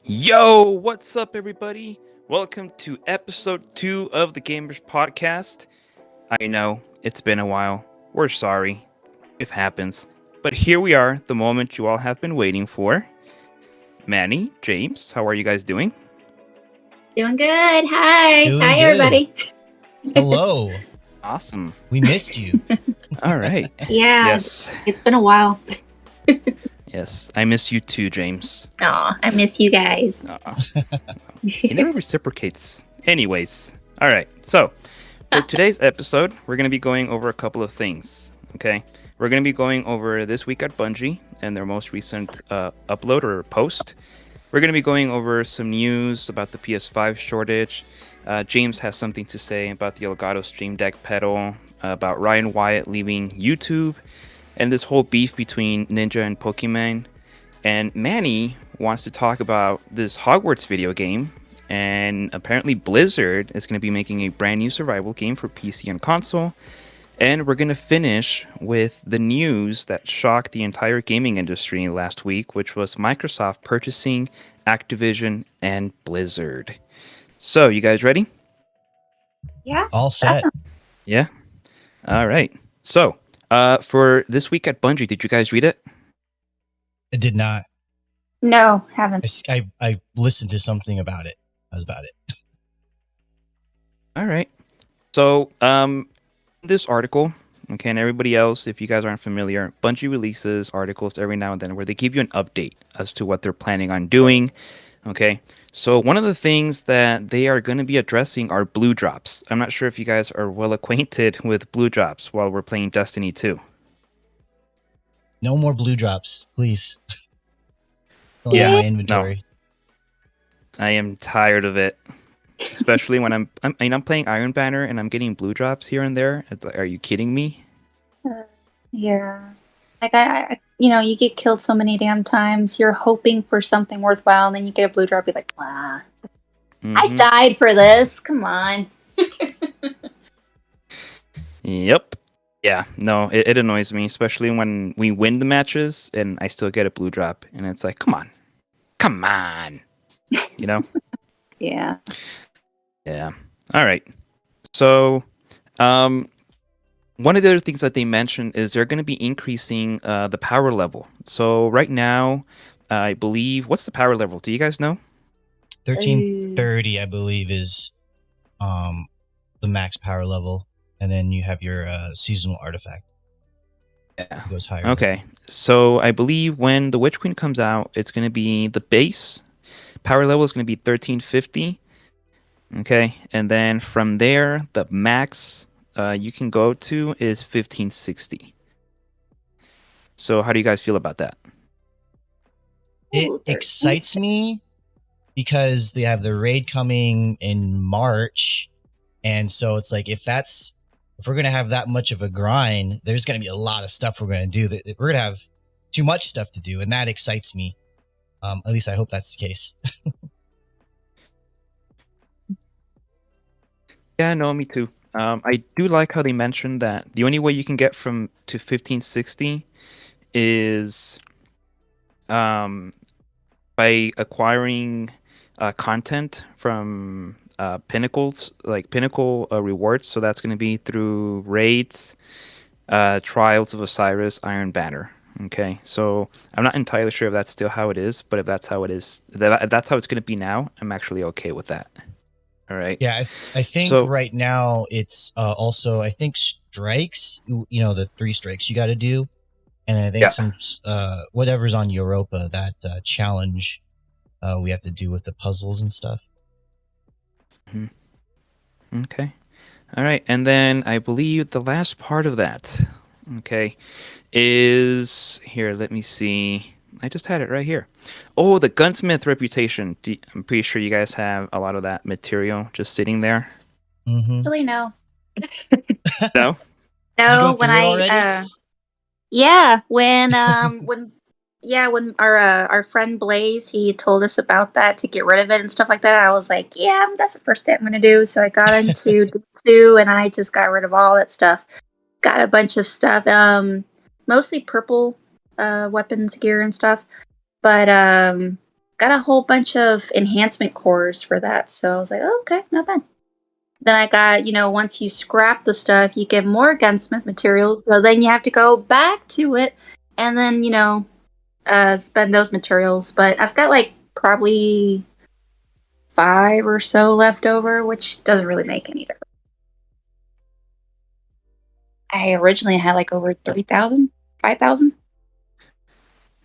Yo, what's up, everybody? Welcome to episode 2 of the Gamers Podcast. I know, it's been a while. We're sorry. It happens. But here we are, the moment you all have been waiting for. Manny, James, how are you guys doing? Doing good. Hi. Doing Hi, good. everybody. Hello. Awesome. We missed you. All right. Yeah. Yes. It's been a while. Yes. I miss you too, James. Aw, I miss you guys. He never reciprocates. Anyways. All right. So, for today's episode, we're going to be going over a couple of things. Okay. We're going to be going over this week at Bungie and their most recent upload or post. We're going to be going over some news about the PS5 shortage. James has something to say about the Elgato Stream Deck pedal, about Ryan Wyatt leaving YouTube, and this whole beef between Ninja and Pokimane. And Manny wants to talk about this Hogwarts video game. And apparently Blizzard is going to be making a brand new survival game for PC and console. And we're going to finish with the news that shocked the entire gaming industry last week, which was Microsoft purchasing Activision and Blizzard. So, you guys ready? Yeah. All set. Yeah? All right. So, for this week at Bungie, did you guys read it? I did not. No, haven't. I listened to something about it. That was about it. All right. So, this article, okay, and everybody else, if you guys aren't familiar, Bungie releases articles every now and then where they give you an update as to what they're planning on doing, okay? So one of the things that they are going to be addressing are blue drops. I'm not sure if you guys are well acquainted with blue drops while we're playing Destiny 2. No more blue drops, please. Fill Yeah, out my inventory. I am tired of it. Especially when I'm playing Iron Banner and I'm getting blue drops here and there. It's like, are you kidding me? Yeah. Like, you get killed so many damn times. You're hoping for something worthwhile, and then you get a blue drop. You're like, wow. I Mhm. died for this. Come on. Yep. Yeah, no, it annoys me, especially when we win the matches and I still get a blue drop. And it's like, come on. Come on. You know? Yeah. Yeah. All right. So, one of the other things that they mentioned is they're going to be increasing the power level. So right now, I believe, what's the power level? Do you guys know? 1330, I believe, is the max power level. And then you have your seasonal artifact. Yeah. It goes higher. Okay. So I believe when the Witch Queen comes out, it's going to be the base power level is going to be 1350. Okay. And then from there, the max you can go to is 1560. So how do you guys feel about that? It Ooh, excites me because they have the raid coming in March. And so it's like, if we're going to have that much of a grind, there's going to be a lot of stuff we're going to do. We're going to have too much stuff to do. And that excites me. At least I hope that's the case. Yeah, no, me too. I do like how they mentioned that the only way you can get from to 1560 is by acquiring content from pinnacles, like pinnacle rewards. So that's going to be through raids, Trials of Osiris, Iron Banner. Okay, so I'm not entirely sure if that's still how it is, but if that's how it is, if that's how it's going to be now, I'm actually okay with that. All right. Yeah, I think So- right now it's also, I think strikes, the 3 strikes you got to do. And I think Yeah. some, whatever's on Europa, that challenge we have to do with the puzzles and stuff. Okay. All right. And then I believe the last part of that, okay, is here. Let me see. I just had it right here. Oh, the gunsmith reputation. I'm pretty sure you guys have a lot of that material just sitting there. Mm-hmm. Actually, no. No? No, go when through it I already? yeah, when our friend Blaze, he told us about that to get rid of it and stuff like that. I was like, yeah, that's the first thing I'm gonna do. So I got into two, and I just got rid of all that stuff. Got a bunch of stuff, mostly purple weapons gear and stuff. But got a whole bunch of enhancement cores for that. So I was like, oh, okay, not bad. Then I got, once you scrap the stuff, you get more gunsmith materials. So then you have to go back to it and then, spend those materials. But I've got like probably 5 or so left over, which doesn't really make any difference. I originally had like over 3,000, 5,000.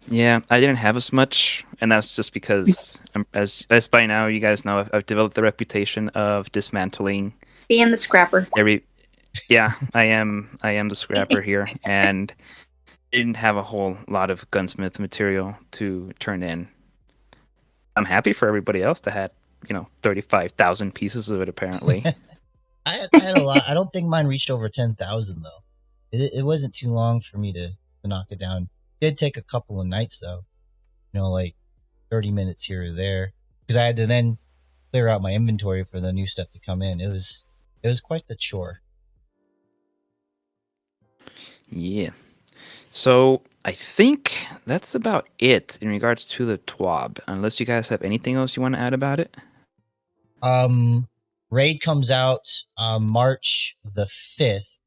Yeah, I didn't have as much, and that's just because, as by now you guys know, I've developed the reputation of dismantling Being the scrapper. every. Yeah, I am the scrapper here, and didn't have a whole lot of gunsmith material to turn in. I'm happy for everybody else that had 35,000 pieces of it apparently. I had a lot. I don't think mine reached over 10,000 though. It wasn't too long for me to knock it down. It did take a couple of nights though. Like 30 minutes here or there, because I had to then clear out my inventory for the new stuff to come in. It was quite the chore. Yeah. So I think that's about it in regards to the TWAB. Unless you guys have anything else you want to add about it. Raid comes out March the 5th,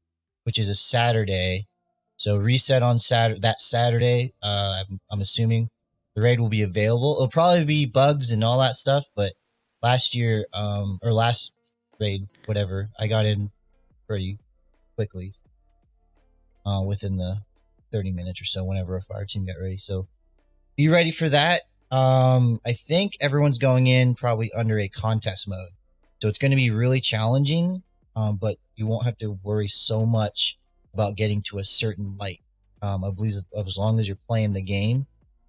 which is a Saturday. So reset on that Saturday. I'm assuming the raid will be available. It'll probably be bugs and all that stuff, but last year, or last raid, whatever, I got in pretty quickly. Within the 30 minutes or so, whenever a fire team got ready. So be ready for that. I think everyone's going in probably under a contest mode. So it's going to be really challenging, but you won't have to worry so much about getting to a certain light. I believe as long as you're playing the game,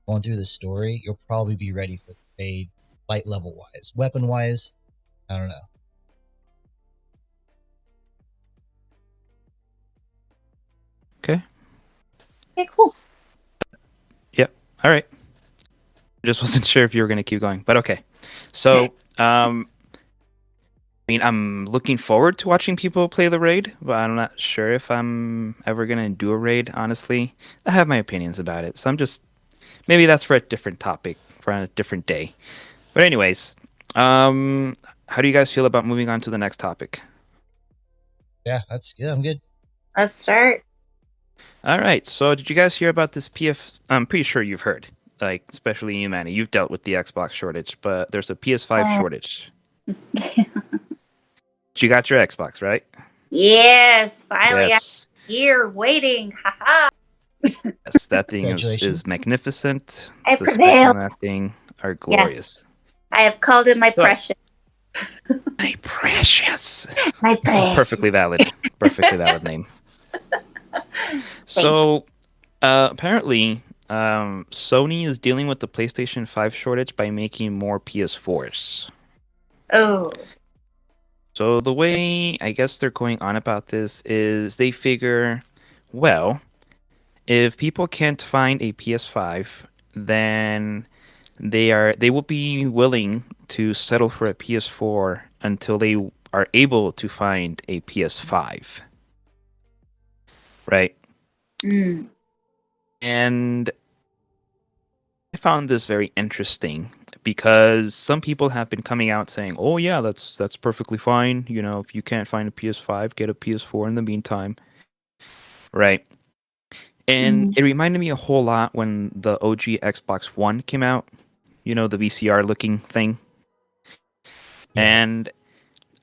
going through the story, you'll probably be ready for the raid, light level wise. Weapon wise, I don't know. Okay. Okay, cool. Yep. All right. Just wasn't sure if you were going to keep going, but okay. So, I mean, I'm looking forward to watching people play the raid, but I'm not sure if I'm ever going to do a raid, honestly. I have my opinions about it, so maybe that's for a different topic, for a different day. But anyways, how do you guys feel about moving on to the next topic? Yeah, that's good. I'm good. Let's start. All right, so did you guys hear about this PF? I'm pretty sure you've heard, like, especially you, Manny. You've dealt with the Xbox shortage, but there's a PS5 shortage. You got your Xbox, right? Yes, finally Yes. after a year waiting. Haha. Yes, that thing is Congratulations. magnificent. I The specs prevailed. on that thing are glorious. I have called it my So- precious. My precious. My precious. Perfectly valid. Perfectly valid name. So, apparently, Sony is dealing with the PlayStation 5 shortage by making more PS4s. Oh. So the way I guess they're going on about this is they figure, well, if people can't find a PS5, then they will be willing to settle for a PS4 until they are able to find a PS5. Right? Mm. And I found this very interesting because some people have been coming out saying, "Oh yeah, that's perfectly fine. If you can't find a PS5, get a PS4 in the meantime." Right? And it reminded me a whole lot when the OG Xbox One came out. The VCR looking thing. Yeah. And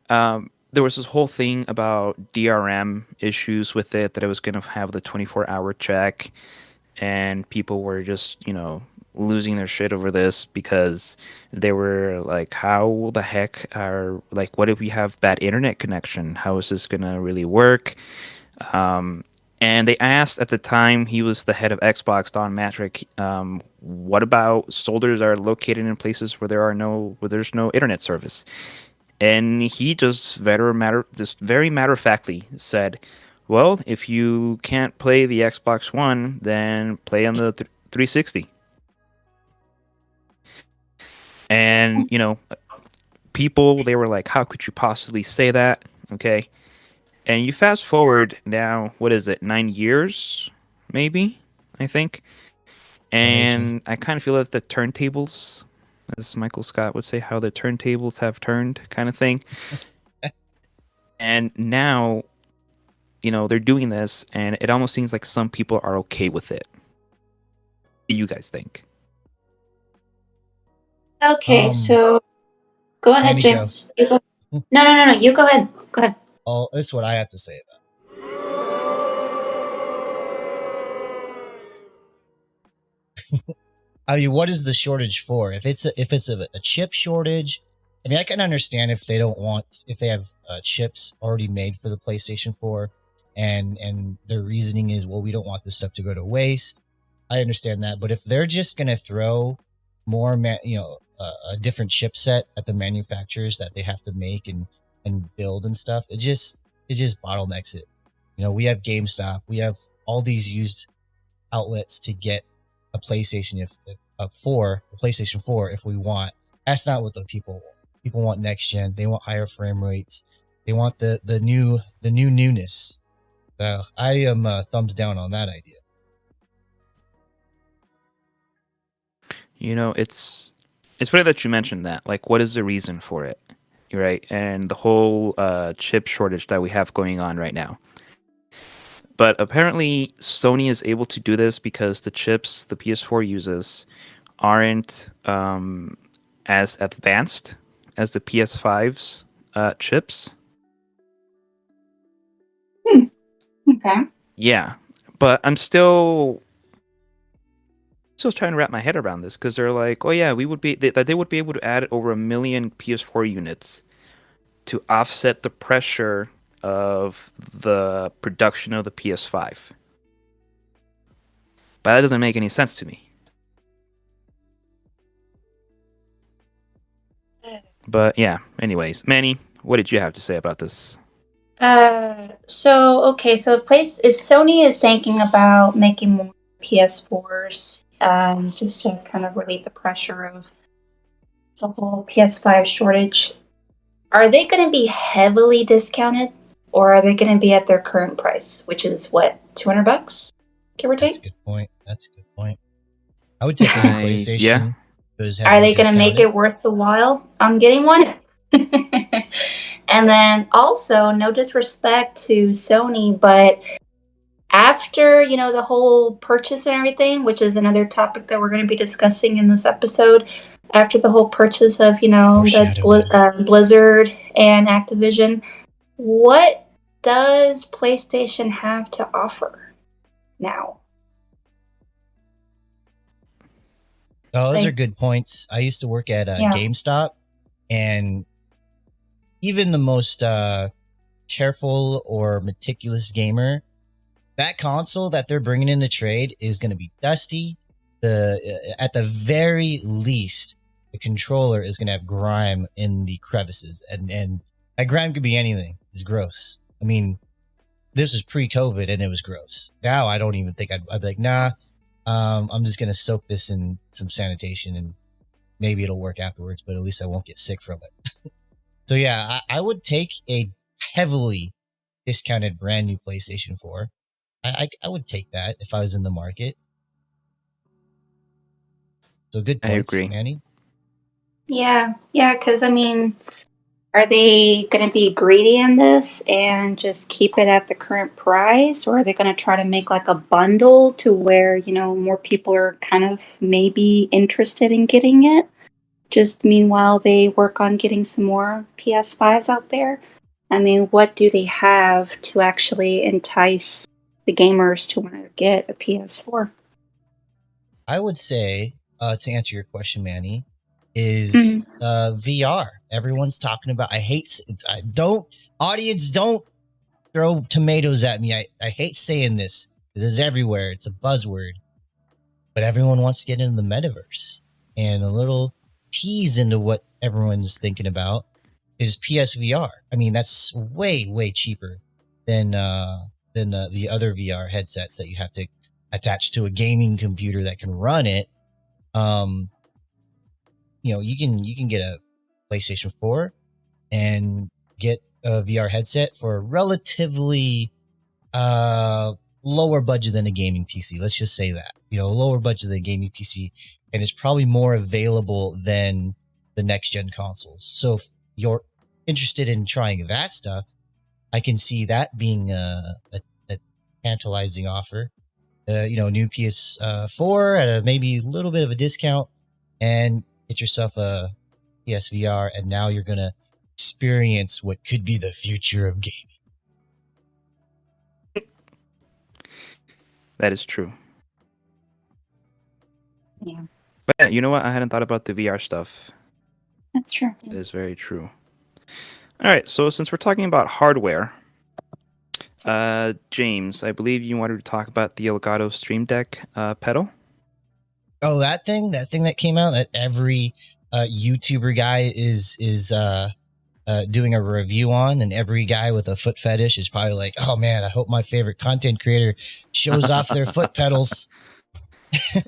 there was this whole thing about DRM issues with it, that it was going to have the 24-hour check, and people were just, losing their shit over this because they were like, how the heck what if we have bad internet connection? How is this going to really work? And they asked at the time, he was the head of Xbox, Don Matrick, what about soldiers that are located in places where there's no internet service? And he just very matter of factly said, well, if you can't play the Xbox One, then play on the 360. And, people, they were like, how could you possibly say that? Okay. And you fast forward now, what is it, 9 years, maybe, I think. And I kind of feel that the turntables as Michael Scott would say, how the turntables have turned, kind of thing. And now, they're doing this, and it almost seems like some people are okay with it. What do you guys think? Okay, so go ahead, Manny, go. James. You go. No. You go ahead. Go ahead. Oh, this is what I have to say about it. I mean, what is the shortage for? If it's a chip shortage, I mean, I can understand if they have chips already made for the PlayStation 4, and their reasoning is, well, we don't want this stuff to go to waste. I understand that, but if they're just gonna throw more, a different chipset at the manufacturers that they have to make and build and stuff, it just bottlenecks it. We have GameStop, we have all these used outlets to get a PlayStation a PlayStation 4 if we want. That's not what the people want. People want next gen. They want higher frame rates. They want the new newness. So I am thumbs down on that idea. It's funny that you mentioned that. Like, what is the reason for it? Right? And the whole chip shortage that we have going on right now. But apparently, Sony is able to do this because the chips the PS4 uses aren't as advanced as the PS5's chips. Okay. Yeah, but I'm still trying to wrap my head around this because they're like, oh yeah, they would be able to add over 1 million PS4 units to offset the pressure of the production of the PS5. But that doesn't make any sense to me. But yeah, anyways, Manny, what did you have to say about this? So if Sony is thinking about making more PS4s, just to kind of relieve the pressure of the whole PS5 shortage, are they going to be heavily discounted, or are they going to be at their current price, which is what, $200, give or That's a take? good point. I would take a new PlayStation. Yeah. Are they going to make it worth the while on getting one? And then also, no disrespect to Sony, but after, the whole purchase and everything, which is another topic that we're going to be discussing in this episode, after the whole purchase of, the Blizzard and Activision, what does PlayStation have to offer now? Oh, those are good points. I used to work at GameStop, and even the most careful or meticulous gamer, that console that they're bringing in the trade is going to be dusty. At the very least, the controller is going to have grime in the crevices, and that grime could be anything. It's gross. I mean, this was pre-COVID, and it was gross. Now I don't even think I'd be like, nah. I'm just going to soak this in some sanitation, and maybe it'll work afterwards, but at least I won't get sick from it. So yeah, I would take a heavily discounted brand new PlayStation 4. I would take that if I was in the market. So good points, I agree. Manny. Yeah, because I mean, are they going to be greedy in this and just keep it at the current price, or are they going to try to make like a bundle to where, more people are kind of maybe interested in getting it? Just meanwhile, they work on getting some more PS5s out there. I mean, what do they have to actually entice the gamers to want to get a PS4? I would say, to answer your question, Manny, is VR. Everyone's talking about. Audience, don't throw tomatoes at me. I hate saying this because it's everywhere. It's a buzzword, but everyone wants to get into the metaverse. And a little tease into what everyone's thinking about is PSVR. I mean, that's way cheaper than the other VR headsets that you have to attach to a gaming computer that can run it. You can get a PlayStation 4 and get a VR headset for relatively lower budget than a gaming PC. Let's just say that, lower budget than a gaming PC, and it's probably more available than the next gen consoles. So if you're interested in trying that stuff, I can see that being a tantalizing offer. New PS4 at maybe a little bit of a discount, and get yourself a PSVR, and now you're gonna experience what could be the future of gaming. That is true. Yeah, But yeah, you know what? I hadn't thought about the VR stuff. that's true. That is very true. All right, so since we're talking about hardware, James, I believe you wanted to talk about the Elgato Stream Deck pedal. Oh, that thing that came out that every YouTuber guy is doing a review on, and every guy with a foot fetish is probably like, "Oh man, I hope my favorite content creator shows off their foot pedals."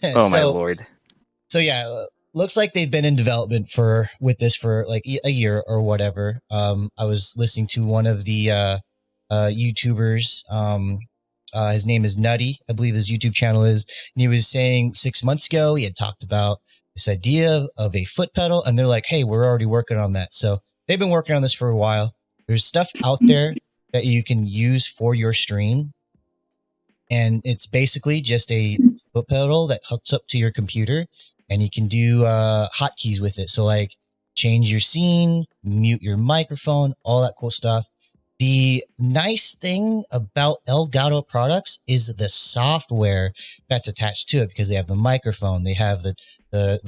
Oh my lord! So yeah, looks like they've been in development with this for like a year or whatever. I was listening to one of the YouTubers. His name is Nutty, I believe his YouTube channel is, and he was saying 6 months ago he had talked about this idea of a foot pedal, and they're like, "Hey, we're already working on that." So they've been working on this for a while. There's stuff out there that you can use for your stream, and it's basically just a foot pedal that hooks up to your computer, and you can do hotkeys with it. So like change your scene, mute your microphone, all that cool stuff. The nice thing about Elgato products is the software that's attached to it, because they have the microphone, they have the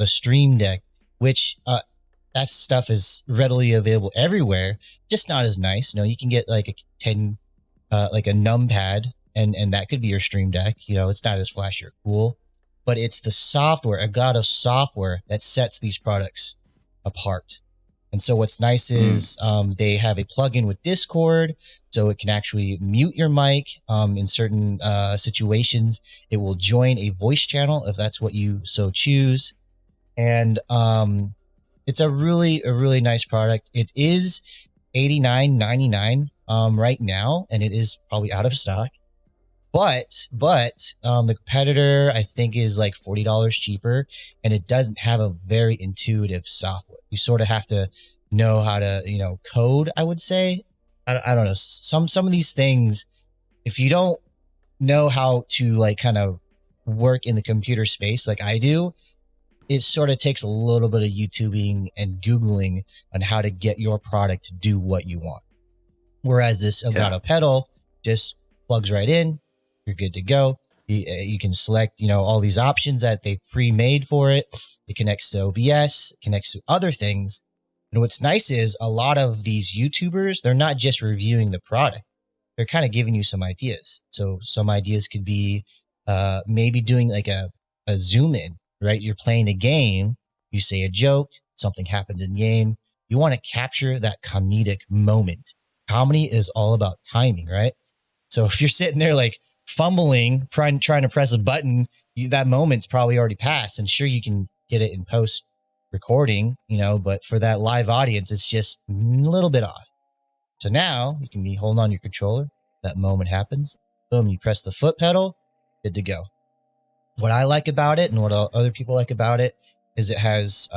Stream Deck, which that stuff is readily available everywhere, just not as nice. You can get like like a numpad, and that could be your Stream Deck. It's not as flashy or cool, but it's the software, Elgato software, that sets these products apart. And so what's nice is they have a plugin with Discord, so it can actually mute your mic in certain situations. It will join a voice channel if that's what you so choose. And it's a really nice product. It is $89.99 right now, and it is probably out of stock. But the competitor, I think, is like $40 cheaper, and it doesn't have a very intuitive software. You sort of have to know how to, code, I would say. I don't know. Some of these things, if you don't know how to like kind of work in the computer space like I do, it sort of takes a little bit of YouTubing and Googling on how to get your product to do what you want. Whereas this Elgato pedal just plugs right in. You're good to go. You can select, all these options that they pre-made for it. It connects to OBS, it connects to other things. And what's nice is a lot of these YouTubers, they're not just reviewing the product. They're kind of giving you some ideas. So some ideas could be maybe doing like a zoom in, right? You're playing a game, you say a joke, something happens in game. You want to capture that comedic moment. Comedy is all about timing, right? So if you're sitting there like fumbling, trying to press a button, that moment's probably already passed. And sure, you can get it in post recording, but for that live audience, it's just a little bit off. So now you can be holding on your controller. That moment happens. Boom, you press the foot pedal, good to go. What I like about it and what other people like about it is it has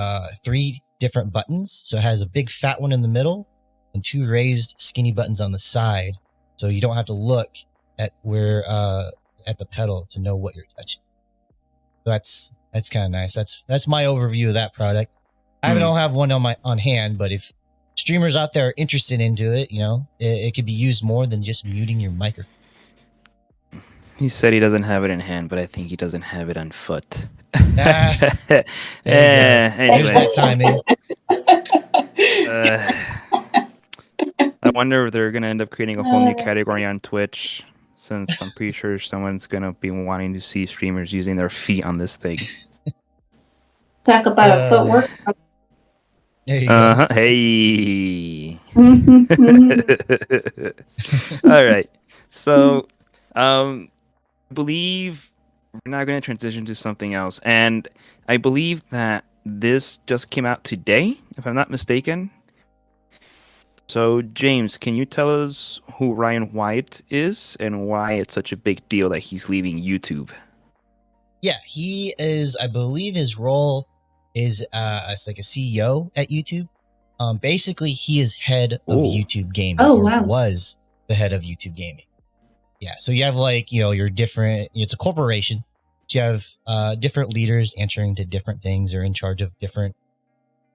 3 different buttons. So it has a big fat one in the middle and 2 raised skinny buttons on the side. So you don't have to look at where at the pedal to know what you're touching. So that's kind of nice. That's my overview of that product. I don't have one on hand, but if streamers out there are interested into it, it could be used more than just muting your microphone. He said he doesn't have it in hand, but I think he doesn't have it on foot. There's Anyway, that timing. I wonder if they're gonna end up creating a whole new category on Twitch, since I'm pretty sure someone's gonna be wanting to see streamers using their feet on this thing. Talk about a footwork. There you go. Hey. All right. So, I believe we're now going to transition to something else, and I believe that this just came out today, if I'm not mistaken. So, James, can you tell us who Ryan White is and why it's such a big deal that he's leaving YouTube? Yeah, he is. I believe his role is as like a CEO at YouTube. Basically, he is head of Oh. YouTube Gaming. Oh, or wow. was the head of YouTube Gaming. Yeah, so you have like your different. It's a corporation. So you have different leaders answering to different things or in charge of different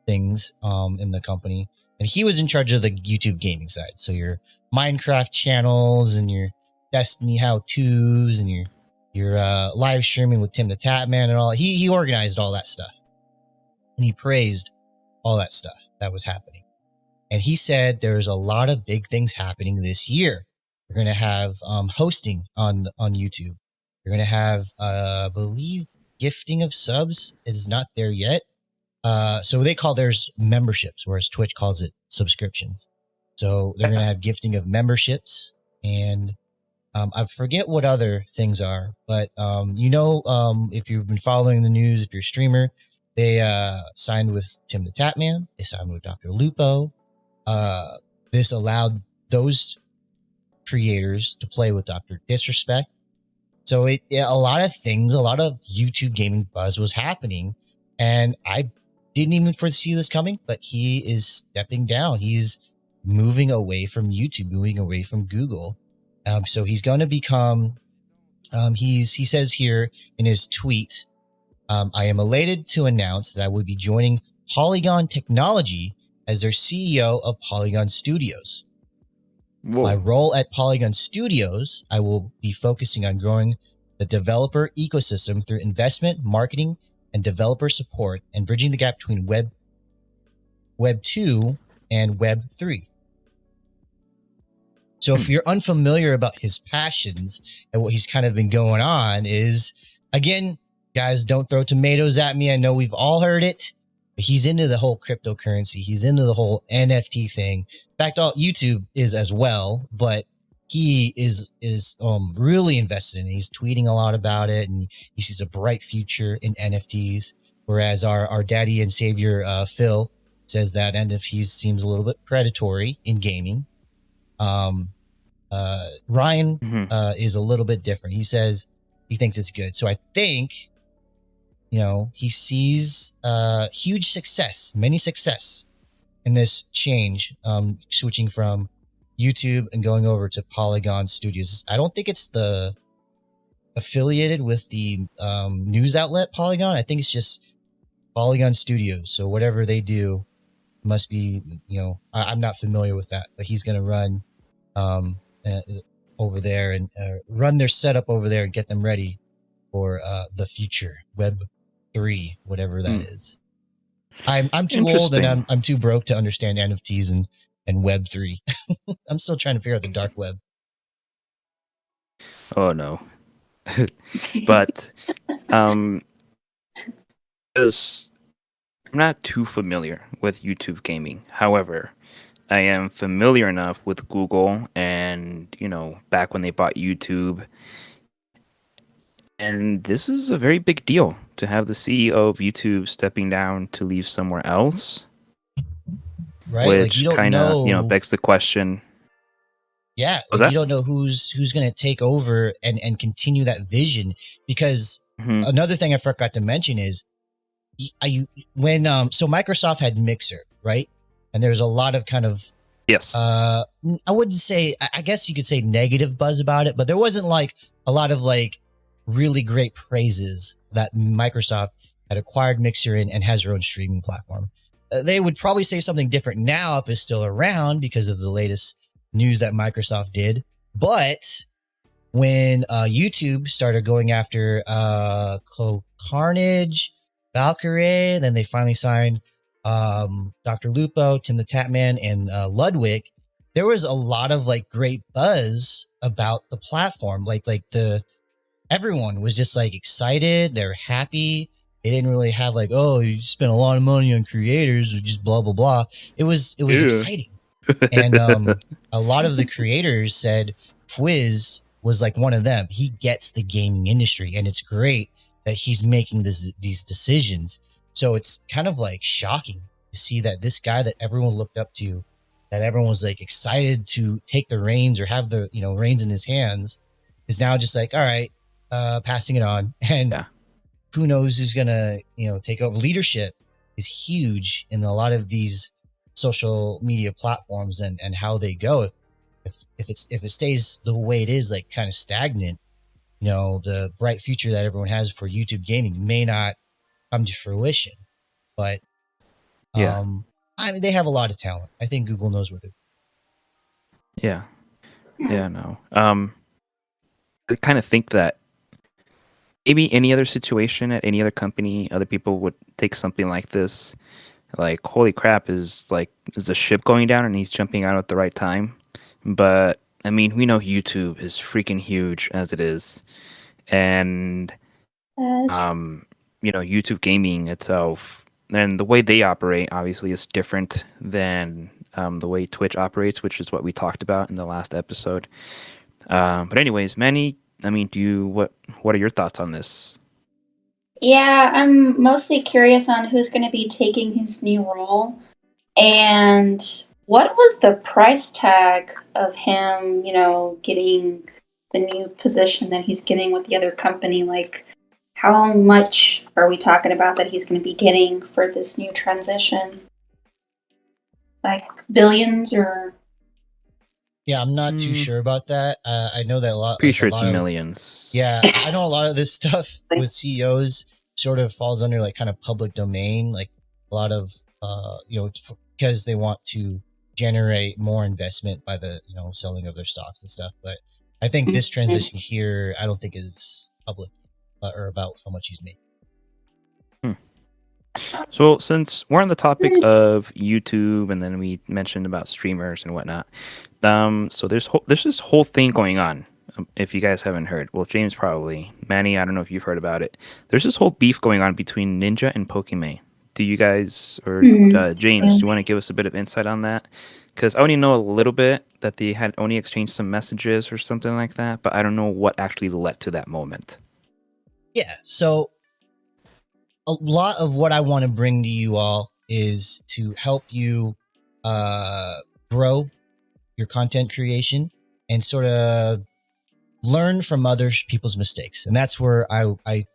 things in the company, and he was in charge of the YouTube gaming side. So your Minecraft channels and your Destiny how tos and your live streaming with Tim the Tatman and all. He organized all that stuff, and he praised all that stuff that was happening. And he said there's a lot of big things happening this year. We're going to have hosting on YouTube. You're going to have, I believe, gifting of subs is not there yet. So they call theirs memberships, whereas Twitch calls it subscriptions. So they're going to have gifting of memberships, and I forget what other things are, but if you've been following the news, if you're a streamer, they signed with Tim the Tatman. They signed with Dr. Lupo. This allowed those creators to play with Dr. Disrespect. So a lot of things, a lot of YouTube gaming buzz was happening, and I didn't even foresee this coming, but he is stepping down. He's moving away from YouTube, moving away from Google. So he's going to become, he says here in his tweet, I am elated to announce that I will be joining Polygon Technology as their CEO of Polygon Studios. Whoa. My role at Polygon Studios, I will be focusing on growing the developer ecosystem through investment, marketing, and developer support, and bridging the gap between Web 2 and Web 3. So if you're unfamiliar about his passions and what he's kind of been going on is, again, guys, don't throw tomatoes at me. I know we've all heard it, but he's into the whole cryptocurrency. He's into the whole NFT thing. In fact, all YouTube is as well, but he is really invested in it. He's tweeting a lot about it, and he sees a bright future in NFTs. Whereas our daddy and savior, Phil, says that NFTs seems a little bit predatory in gaming. Ryan is a little bit different. He says he thinks it's good. So I think, he sees huge success, many success in this change, switching from YouTube and going over to Polygon Studios. I don't think it's the affiliated with the news outlet Polygon. I think it's just Polygon Studios. So whatever they do must be, I'm not familiar with that, but he's going to run over there and run their setup over there and get them ready for the future, Web 3, whatever that is. I'm too old and I'm too broke to understand NFTs and Web 3. I'm still trying to figure out the dark web. Oh no. But because I'm not too familiar with YouTube gaming. However, I am familiar enough with Google and, back when they bought YouTube. And this is a very big deal to have the CEO of YouTube stepping down to leave somewhere else. Right. Which kind of, begs the question. Yeah. You don't know who's going to take over and continue that vision, because another thing I forgot to mention is so Microsoft had Mixer, right? And there's a lot of kind of, yes, I wouldn't say, I guess you could say negative buzz about it, but there wasn't like a lot of like really great praises that Microsoft had acquired Mixer and has their own streaming platform. They would probably say something different now if it's still around because of the latest news that Microsoft did. But when YouTube started going after Carnage, Valkyrie, then they finally signed Dr. Lupo, Tim the Tatman, and Ludwig, there was a lot of like great buzz about the platform. Everyone was just like excited. They're happy. They didn't really have like, oh, you spent a lot of money on creators or just blah, blah, blah. It was exciting. And a lot of the creators said Fwiz was like one of them. He gets the gaming industry, and it's great that he's making these decisions. So it's kind of like shocking to see that this guy that everyone looked up to that everyone was like excited to take the reins or have the reins in his hands is now just like, all right, passing it on. And Yeah. who knows who's gonna take over. Leadership is huge in a lot of these social media platforms and how they go. If it stays the way it is, like kind of stagnant, the bright future that everyone has for YouTube gaming may not come to fruition. But Yeah. I mean, they have a lot of talent. I think Google knows what they're Yeah. Yeah, no. I kind of think that maybe any other situation at any other company, other people would take something like this. Like, holy crap, is the ship going down and he's jumping out at the right time? But I mean, we know YouTube is freaking huge as it is. And YouTube gaming itself and the way they operate obviously is different than the way Twitch operates, which is what we talked about in the last episode. But anyways, Manny, I mean, what are your thoughts on this? Yeah, I'm mostly curious on who's going to be taking his new role and what was the price tag of him, getting the new position that he's getting with the other company. Like, how much are we talking about that he's going to be getting for this new transition? Like billions or? Yeah, I'm not too sure about that. I know that a lot. Pretty like, sure a it's lot of, millions. Yeah, I know a lot of this stuff with CEOs sort of falls under like kind of public domain. Like a lot of because they want to generate more investment by the selling of their stocks and stuff. But I think this transition here, I don't think is public or about how much he's making. So since we're on the topic of YouTube, and then we mentioned about streamers and whatnot, so there's this whole thing going on. If you guys haven't heard, well, James probably, Manny, I don't know if you've heard about it. There's this whole beef going on between Ninja and Pokimane. Do you guys or James, do you want to give us a bit of insight on that? Because I only know a little bit that they had only exchanged some messages or something like that, but I don't know what actually led to that moment. Yeah, so a lot of what I want to bring to you all is to help you grow your content creation and sort of learn from other people's mistakes. And that's where I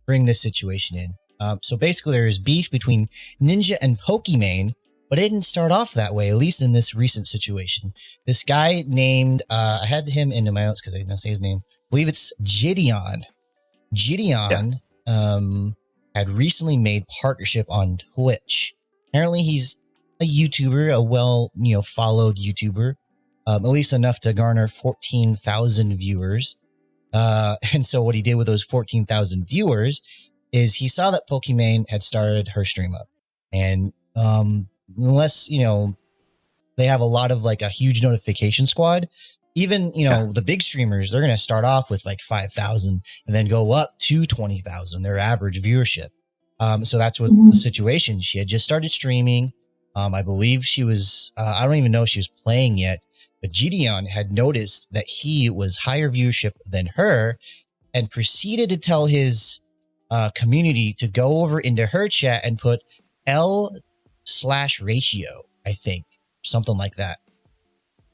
bring this situation in. So basically there's beef between Ninja and Pokimane, but it didn't start off that way, at least in this recent situation. This guy named, I had him in my notes because I didn't say his name. I believe it's Gideon. Gideon, had recently made partnership on Twitch. Apparently he's a YouTuber, a well, followed YouTuber, at least enough to garner 14,000 viewers. And so what he did with those 14,000 viewers is he saw that Pokimane had started her stream up. And unless, they have a lot of like a huge notification squad, even, the big streamers, they're going to start off with like 5,000 and then go up to 20,000, their average viewership. So that's what the situation. She had just started streaming. I believe she was, I don't even know if she was playing yet, but Gideon had noticed that he was higher viewership than her and proceeded to tell his community to go over into her chat and put L/ratio, I think, something like that,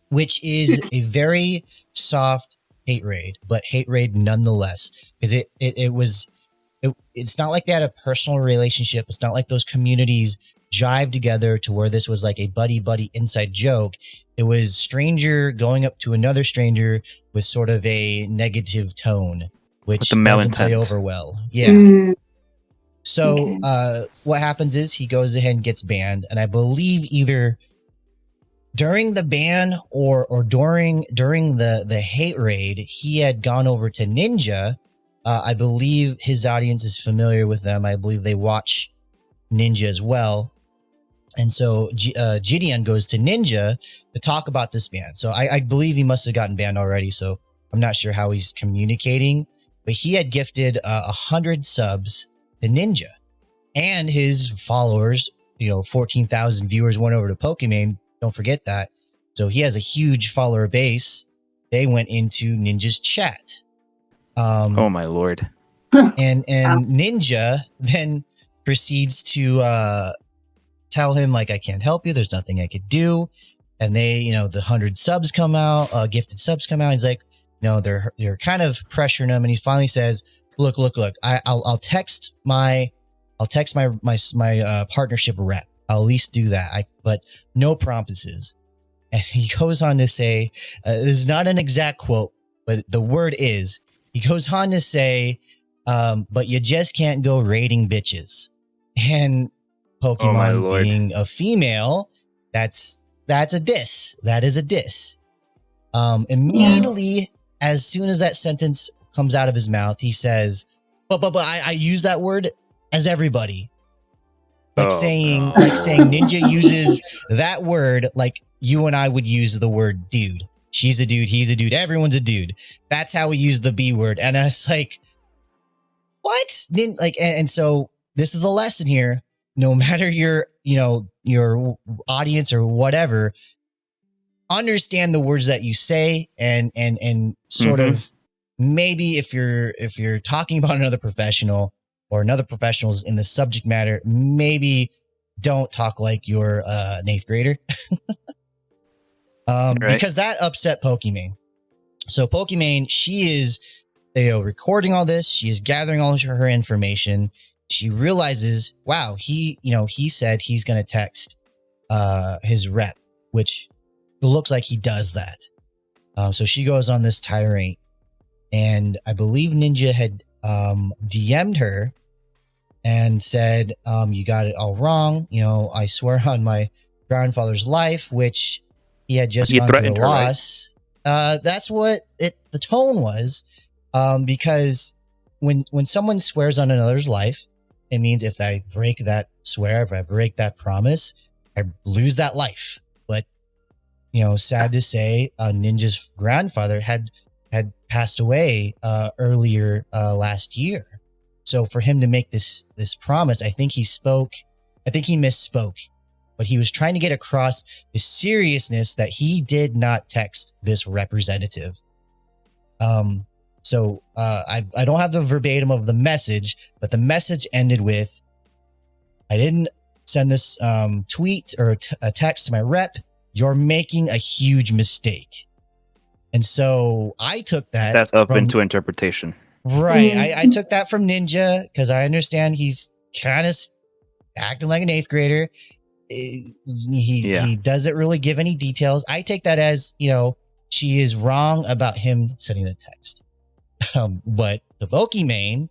which is a very soft hate raid, but hate raid nonetheless, because it's not like they had a personal relationship. It's not like those communities jive together to where this was like a buddy inside joke. It was stranger going up to another stranger with sort of a negative tone, which doesn't play over well. Yeah. So what happens is he goes ahead and gets banned, and I believe either during the ban or during the hate raid, he had gone over to Ninja. I believe his audience is familiar with them. I believe they watch Ninja as well. And so Gideon goes to Ninja to talk about this ban. So I believe he must have gotten banned already. So I'm not sure how he's communicating, but he had gifted 100 subs to Ninja, and his followers, 14,000 viewers went over to Pokimane. Don't forget that. So he has a huge follower base. They went into Ninja's chat. Oh my lord. And Ninja then proceeds to tell him, like, I can't help you. There's nothing I could do. and they, the 100 subs come out, gifted subs come out. He's like, they're kind of pressuring him, and he finally says, look, I'll text my partnership rep. I'll at least do that. But no promises. And he goes on to say, this is not an exact quote, but the word is, he goes on to say, but you just can't go raiding bitches. And Pokimane being a female, that's a diss. That is a diss. Immediately, as soon as that sentence comes out of his mouth, he says, but I use that word as everybody. Saying Ninja uses that word like you and I would use the word dude. She's a dude, he's a dude, everyone's a dude. That's how we use the B word. And I was like, what? And so this is the lesson here. No matter your audience or whatever, understand the words that you say and sort of maybe if you're talking about another professional or another professionals in the subject matter, maybe don't talk like you're an 8th grader. Right. Because that upset Pokimane. So Pokimane, she is recording all this, she is gathering all of her information. She realizes, wow, he said he's going to text his rep, which it looks like he does that. So she goes on this tirade, and I believe Ninja had DM'd her and said, you got it all wrong. I swear on my grandfather's life, which he had just gone through a loss. Right? That's what the tone was, because when someone swears on another's life, it means if I break that swear, if I break that promise, I lose that life. But, sad to say, Ninja's grandfather had passed away earlier last year. So for him to make this promise, I think he misspoke, but he was trying to get across the seriousness that he did not text this representative. So I don't have the verbatim of the message, but the message ended with, I didn't send this tweet or a text to my rep. You're making a huge mistake. And so I took that. That's open to interpretation. Right. I took that from Ninja because I understand he's kind of acting like an 8th grader. He doesn't really give any details. I take that as, she is wrong about him sending the text. But the Pokimane,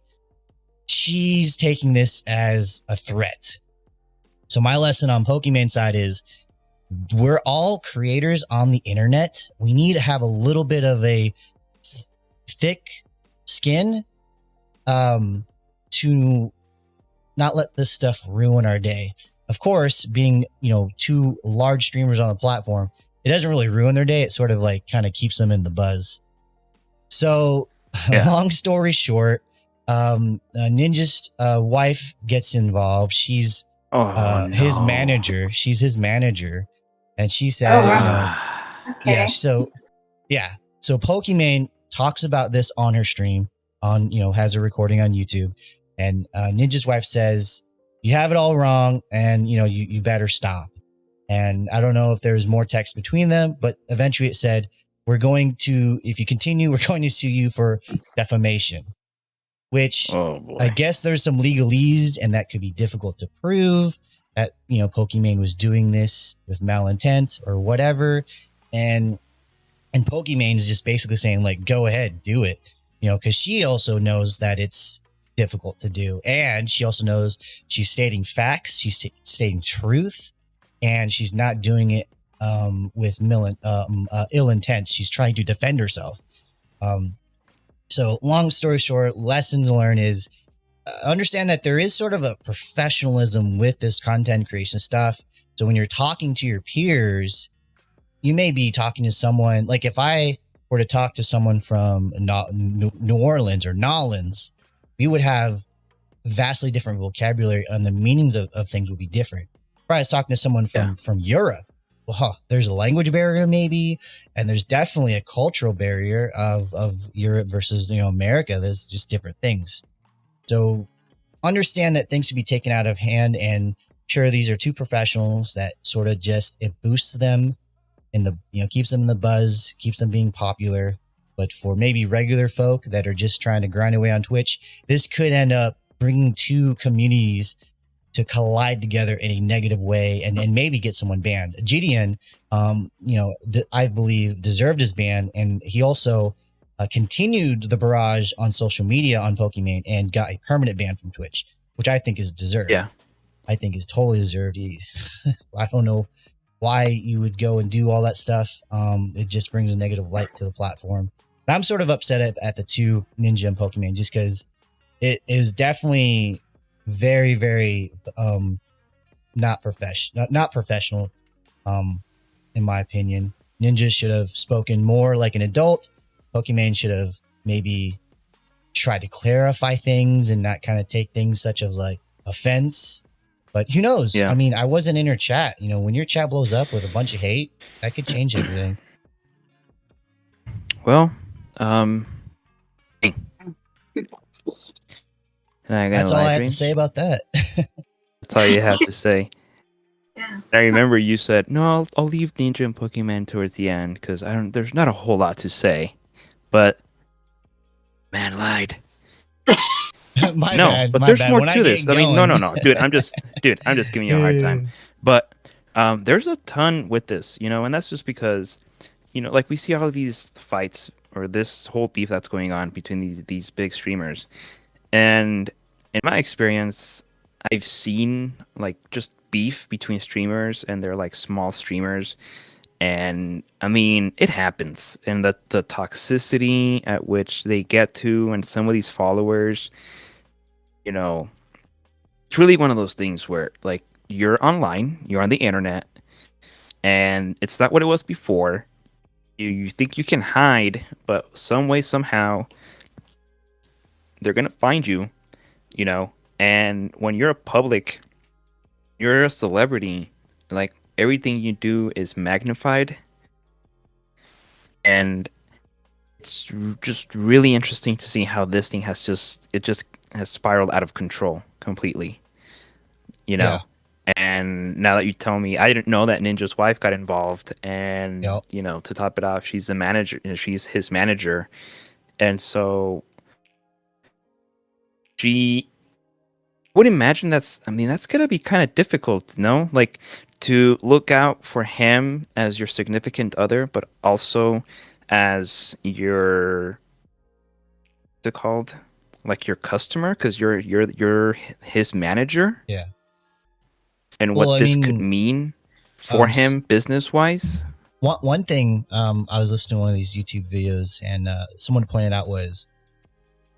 she's taking this as a threat. So my lesson on Pokimane side is we're all creators on the internet. We need to have a little bit of a thick skin to not let this stuff ruin our day. Of course, being, 2 large streamers on the platform, it doesn't really ruin their day. It sort of like kind of keeps them in the buzz. So long story short, Ninja's wife gets involved. She's his manager. She's his manager. And she said, Okay. So Pokimane talks about this on her stream, has a recording on YouTube. And Ninja's wife says, you have it all wrong, and, you better stop. And I don't know if there's more text between them, but eventually it said, if you continue, we're going to sue you for defamation. Which I guess there's some legalese, and that could be difficult to prove that, Pokimane was doing this with malintent or whatever. And Pokimane is just basically saying, like, go ahead, do it, because she also knows that it's difficult to do. And she also knows she's stating facts, she's stating truth, and she's not doing it with ill intent. She's trying to defend herself. So long story short, lesson to learn is understand that there is sort of a professionalism with this content creation stuff. So when you're talking to your peers, you may be talking to someone, like if I were to talk to someone from New Orleans or Nolans, we would have vastly different vocabulary, and the meanings of things would be different. If I was talking to someone from Europe, well, there's a language barrier maybe, and there's definitely a cultural barrier of Europe versus America. There's just different things. So understand that things should be taken out of hand, and sure, these are 2 professionals that sort of just, it boosts them in the keeps them in the buzz, keeps them being popular. But for maybe regular folk that are just trying to grind away on Twitch, this could end up bringing two communities to collide together in a negative way and maybe get someone banned. GDN, I believe deserved his ban, and he also continued the barrage on social media on Pokimane and got a permanent ban from Twitch, which I think is deserved. Yeah. I think is totally deserved. I don't know why you would go and do all that stuff. It just brings a negative light to the platform. And I'm sort of upset at the two Ninja and Pokimane just because it is definitely very, very not professional. In my opinion, Ninja should have spoken more like an adult. Pokimane should have maybe tried to clarify things and not kind of take things such as like offense. But who knows? Yeah. I mean, I wasn't in her chat. When your chat blows up with a bunch of hate, that could change everything. Well, That's all I have to say about that. That's all you have to say. Yeah. I remember you said, "No, I'll leave Ninja and Pokimane towards the end because there's not a whole lot to say." But man lied. My No, bad, but my there's bad. more When to this. I mean, going- no, dude. I'm just giving you a hard time. But there's a ton with this, and that's just because, like we see all of these fights or this whole beef that's going on between these big streamers, and in my experience, I've seen like just beef between streamers and they're like small streamers, and I mean it happens, and the toxicity at which they get to, and some of these followers, it's really one of those things where like you're online, you're on the internet, and it's not what it was before. You think you can hide, but some way, somehow, they're gonna find you, And when you're you're a celebrity, like everything you do is magnified, and it's just really interesting to see how this thing has spiraled out of control completely. Yeah. And now that you tell me, I didn't know that Ninja's wife got involved, and Yep. to top it off, she's the manager, she's his manager, and so she would imagine that's gonna be kind of difficult, no? Like to look out for him as your significant other, but also as your what's it called, like your customer, because you're his manager. Yeah. And Well, what I this mean, could mean for um, him business wise. One thing I was listening to one of these YouTube videos and someone pointed out was,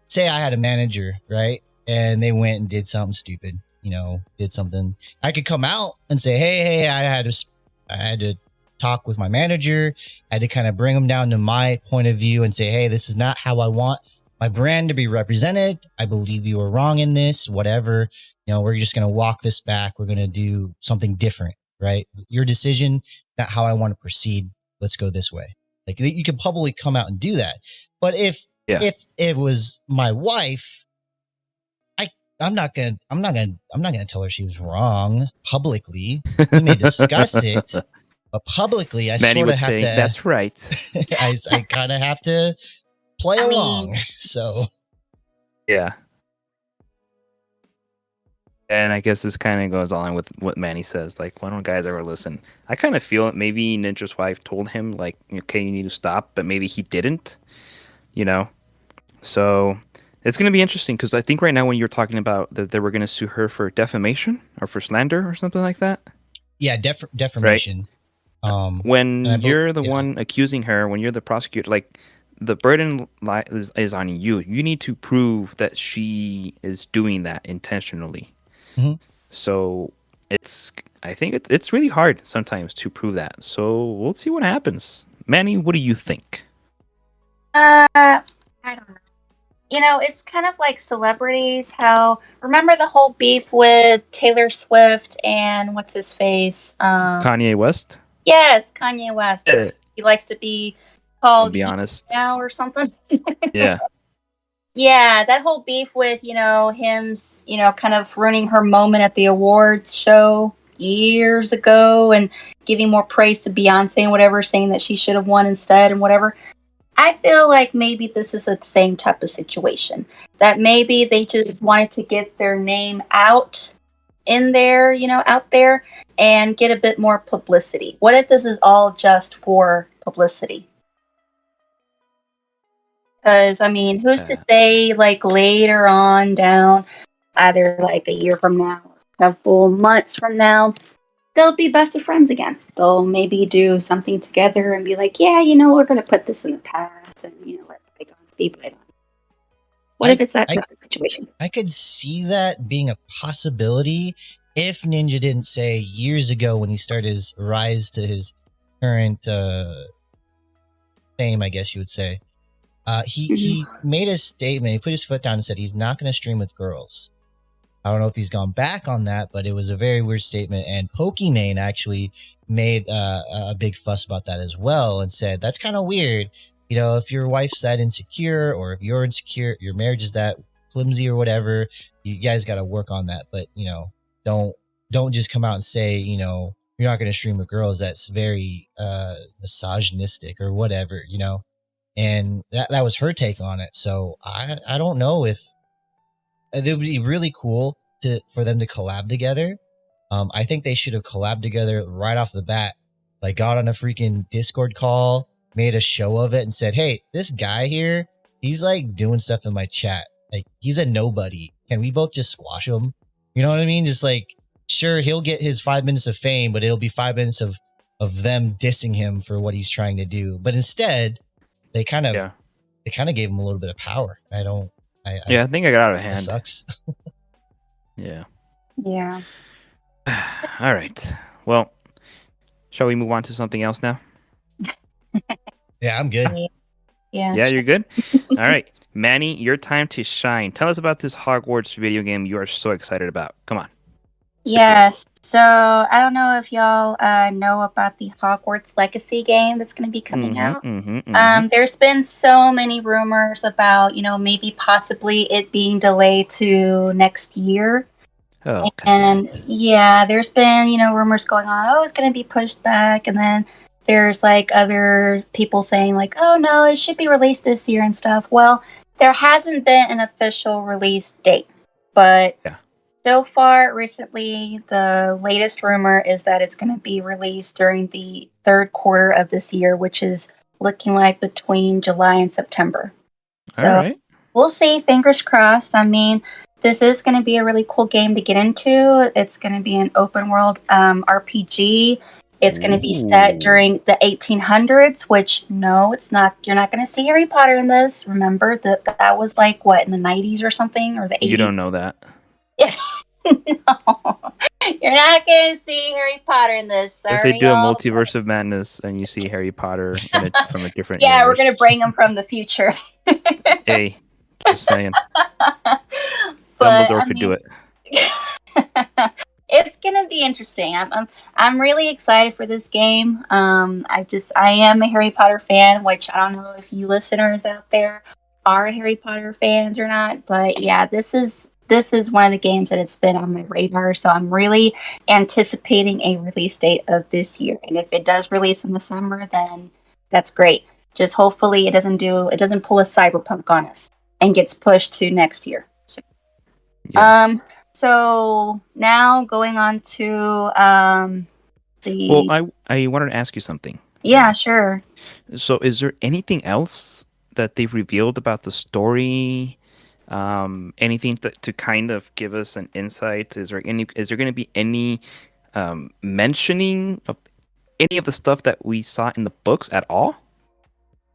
say I had a manager, right? And they went and did something stupid, did something. I could come out and say, hey, I had to talk with my manager. I had to kind of bring them down to my point of view and say, hey, this is not how I want my brand to be represented. I believe you were wrong in this, whatever. We're just going to walk this back. We're going to do something different, right? Your decision, not how I want to proceed. Let's go this way. Like you could publicly come out and do that. But if it was my wife, I'm not gonna tell her she was wrong publicly. We may discuss it, but publicly, I Manny sort would of have say, to. "That's right." I kind of have to play along. So yeah. And I guess this kind of goes along with what Manny says. Like, why don't guys ever listen? I kind of feel maybe Ninja's wife told him, like, okay, you need to stop, but maybe he didn't, So it's going to be interesting because I think right now when you're talking about that they were going to sue her for defamation or for slander or something like that. Yeah, defamation. Right? When you're the one accusing her, when you're the prosecutor, like the burden is on you. You need to prove that she is doing that intentionally. Mm-hmm. So I think it's really hard sometimes to prove that. So we'll see what happens. Manny, what do you think? I don't know. It's kind of like celebrities. Remember the whole beef with Taylor Swift and what's his face? Kanye West? Yes, Kanye West. He likes to be called I'll be honest now or something. Yeah. Yeah, that whole beef with, him, kind of ruining her moment at the awards show. years ago and giving more praise to Beyonce and whatever, saying that she should have won instead and whatever. I feel like maybe this is the same type of situation. That maybe they just wanted to get their name out in there, out there and get a bit more publicity. What if this is all just for publicity? Because, I mean, who's to say, like, later on down, either like a year from now, a couple months from now, they'll be best of friends again. They'll maybe do something together and be like, yeah, we're going to put this in the past and, let bygones be bygones. What if it's that type of situation? I could see that being a possibility if Ninja didn't say years ago when he started his rise to his current fame, I guess you would say. He made a statement. He put his foot down and said he's not going to stream with girls. I don't know if he's gone back on that, but it was a very weird statement. And Pokimane actually made a big fuss about that as well and said, that's kind of weird. If your wife's that insecure or if you're insecure, your marriage is that flimsy or whatever, you guys got to work on that. But, don't just come out and say, you're not going to stream with girls. That's very misogynistic or whatever, And that was her take on it. So I don't know if it would be really cool for them to collab together. I think they should have collabed together right off the bat. Like got on a freaking Discord call, made a show of it and said, hey, this guy here, he's like doing stuff in my chat. Like he's a nobody. Can we both just squash him? You know what I mean? Just like, sure, he'll get his 5 minutes of fame, but it'll be 5 minutes of them dissing him for what he's trying to do. But instead, they kind of gave him a little bit of power. I think I got out of hand. It sucks. Yeah. All right. Well, shall we move on to something else now? Yeah, I'm good. Yeah. Yeah, you're good? All right. Manny, your time to shine. Tell us about this Hogwarts video game you are so excited about. Come on. Yes. So I don't know if y'all know about the Hogwarts Legacy game that's going to be coming out. There's been so many rumors about, maybe possibly it being delayed to next year. Oh, and yeah, there's been, rumors going on. Oh, it's going to be pushed back. And then there's like other people saying like, oh no, it should be released this year and stuff. Well, there hasn't been an official release date, but so far, recently, the latest rumor is that it's going to be released during the third quarter of this year, which is looking like between July and September. So we'll see. Fingers crossed. I mean, this is going to be a really cool game to get into. It's going to be an open world RPG. It's going to be set during the 1800s, which, no, it's not. You're not going to see Harry Potter in this. Remember that was like, what, in the 90s or something? Or the 80s? You don't know that. No, you're not going to see Harry Potter in this. Sorry, if they do a multiverse of madness and you see Harry Potter from a different universe. We're going to bring him from the future. Hey, just saying. Dumbledore could do it. It's gonna be interesting. I'm really excited for this game. I am a Harry Potter fan, which I don't know if you listeners out there are Harry Potter fans or not, but yeah, this is one of the games that it's been on my radar, so I'm really anticipating a release date of this year. And if it does release in the summer, then that's great. Just hopefully it doesn't pull a Cyberpunk on us and gets pushed to next year. So now going on to the. Well, I wanted to ask you something. Yeah, sure. So, is there anything else that they've revealed about the story? Anything to kind of give us an insight? Is there going to be any mentioning of any of the stuff that we saw in the books at all?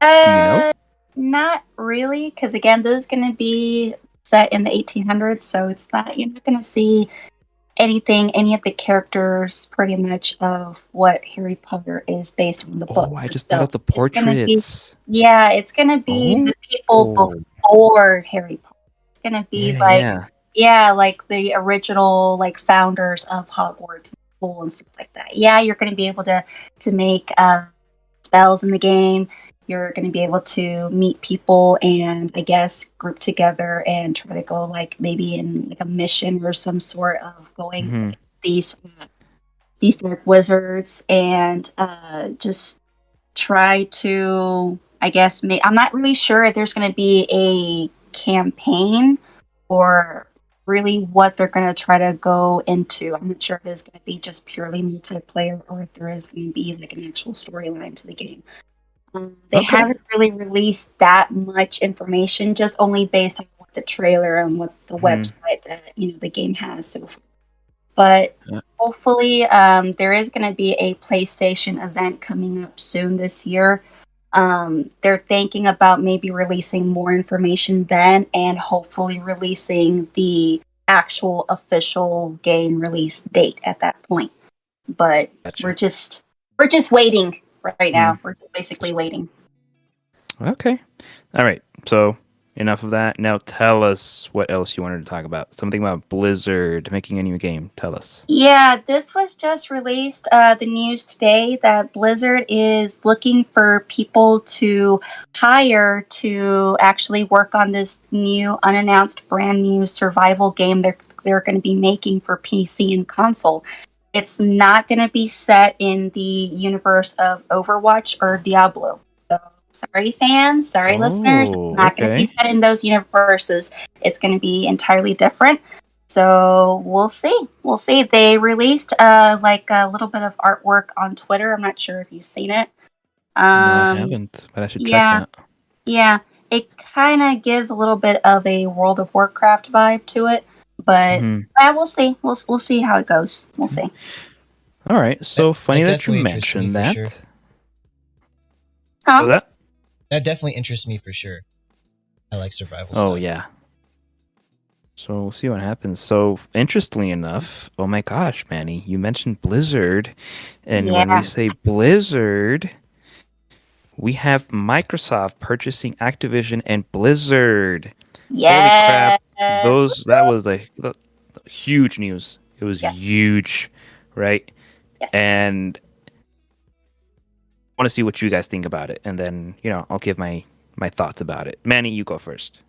Do you know? Not really, because again, this is going to be set in the 1800s, so you're not going to see any of the characters pretty much of what Harry Potter is based on the books. Oh, I just thought of the portraits. It's going to be the people before Harry Potter. It's going to be like the original like founders of Hogwarts school and stuff like that. Yeah, you're going to be able to make spells in the game. You're going to be able to meet people and I guess group together and try to go like maybe in like a mission or some sort of going these these dark wizards and just try to, I guess, I'm not really sure if there's going to be a campaign or really what they're going to try to go into. I'm not sure if it's going to be just purely multiplayer or if there is going to be like an actual storyline to the game. They Okay. haven't really released that much information, just only based on what the trailer and what the website that the game has so far. But Yeah. hopefully, there is going to be a PlayStation event coming up soon this year. They're thinking about maybe releasing more information then, and hopefully releasing the actual official game release date at that point. But Gotcha. we're just waiting right now. Mhm. We're just basically waiting. Okay. All right. So enough of that. Now tell us what else you wanted to talk about. Something about Blizzard making a new game. Tell us. Yeah, this was just released. The news today that Blizzard is looking for people to hire to actually work on this new, unannounced, brand new survival game they're going to be making for PC and console. It's not going to be set in the universe of Overwatch or Diablo. So, sorry, fans. Sorry, listeners. It's Oh, not going to be okay. set in those universes. It's going to be entirely different. So we'll see. We'll see. They released like a little bit of artwork on Twitter. I'm not sure if you've seen it. No, I haven't, but I should check Yeah, that. yeah. It kind of gives a little bit of a World of Warcraft vibe to it, but Mhm. we'll see. We'll see how it goes. We'll see. All right. So funny that you definitely interests me mentioned for that. sure. What Huh? was that? That definitely interests me for sure. I like survival Oh stuff. yeah. So we'll see what happens. So interestingly enough, oh my gosh, Manny, you mentioned Blizzard, and when we Yeah. say Blizzard, we have Microsoft purchasing Activision and Blizzard. Holy crap! Yes. That was huge news. It was Yes. huge, right? Yes. And I want to see what you guys think about it, and then I'll give my thoughts about it. Manny, you go first.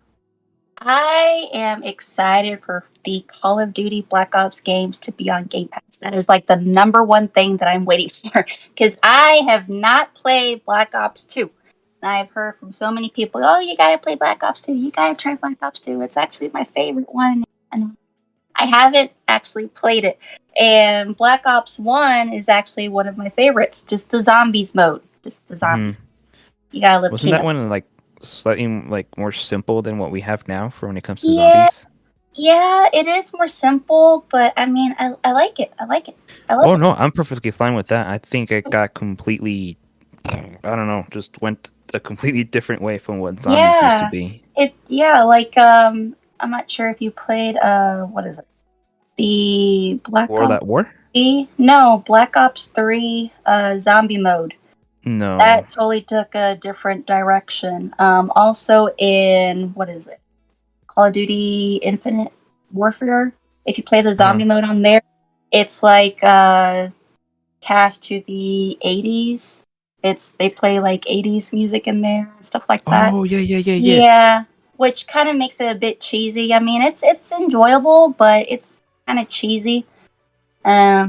I am excited for the Call of Duty Black Ops games to be on Game Pass. That is like the number one thing that I'm waiting for because I have not played Black Ops 2. And I've heard from so many people, oh, you gotta play Black Ops 2. You gotta try Black Ops 2. It's actually my favorite one. And I haven't actually played it. And Black Ops 1 is actually one of my favorites. Just the zombies mode. Just the zombies. You gotta live Wasn't that kingdom. one like slightly like more simple than what we have now for when it comes to Yeah. zombies? Yeah, it is more simple, but I mean, I like it. I like it. I love Oh it. no, I'm perfectly fine with that. I think it got completely, I don't know, just went a completely different way from what zombies used to Yeah, be. like I'm not sure if you played what is it? The Black War Ops that war? 3? No, Black Ops 3 zombie mode. No. That totally took a different direction. Also in what is it? Call of Duty Infinite Warfare. If you play the zombie mode on there, it's like cast to the 80s. They play like 80s music in there and stuff like that. Oh yeah. Yeah, which kind of makes it a bit cheesy. I mean, it's enjoyable, but it's kind of cheesy. Yeah,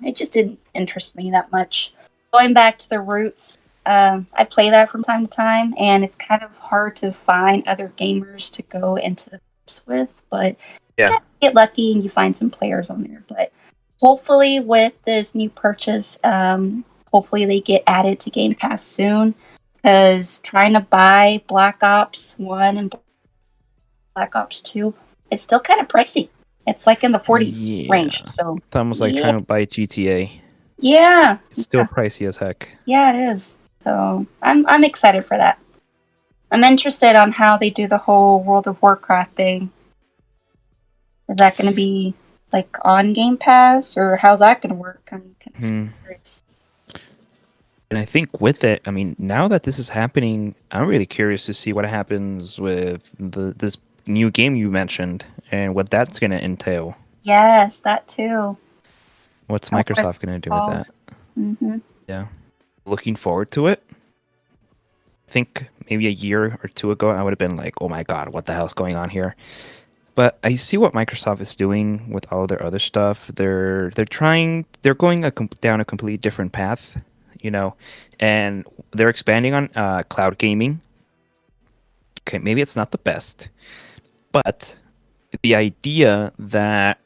it just didn't interest me that much. Going back to the roots, I play that from time to time, and it's kind of hard to find other gamers to go into the groups with. But Yeah. you get lucky and you find some players on there. But hopefully, with this new purchase, hopefully they get added to Game Pass soon. Because trying to buy Black Ops 1 and Black Ops 2, it's still kind of pricey. It's like in the 40s range. So It's almost like trying to buy GTA. yeah, It's still pricey as heck. yeah, it is. So I'm excited for that. I'm interested on how they do the whole World of Warcraft thing. Is that going to be like on Game Pass, or how's that going to work? I'm curious. And I think with it, I mean, now that this is happening, I'm really curious to see what happens with this new game you mentioned and what that's going to entail. Yes, that too. What's Microsoft going to do with that? Mm-hmm. Yeah. Looking forward to it. I think maybe a year or two ago, I would have been like, oh my God, what the hell's going on here? But I see what Microsoft is doing with all of their other stuff. They're going down a completely different path, you know, and they're expanding on cloud gaming. Okay, maybe it's not the best, but the idea that,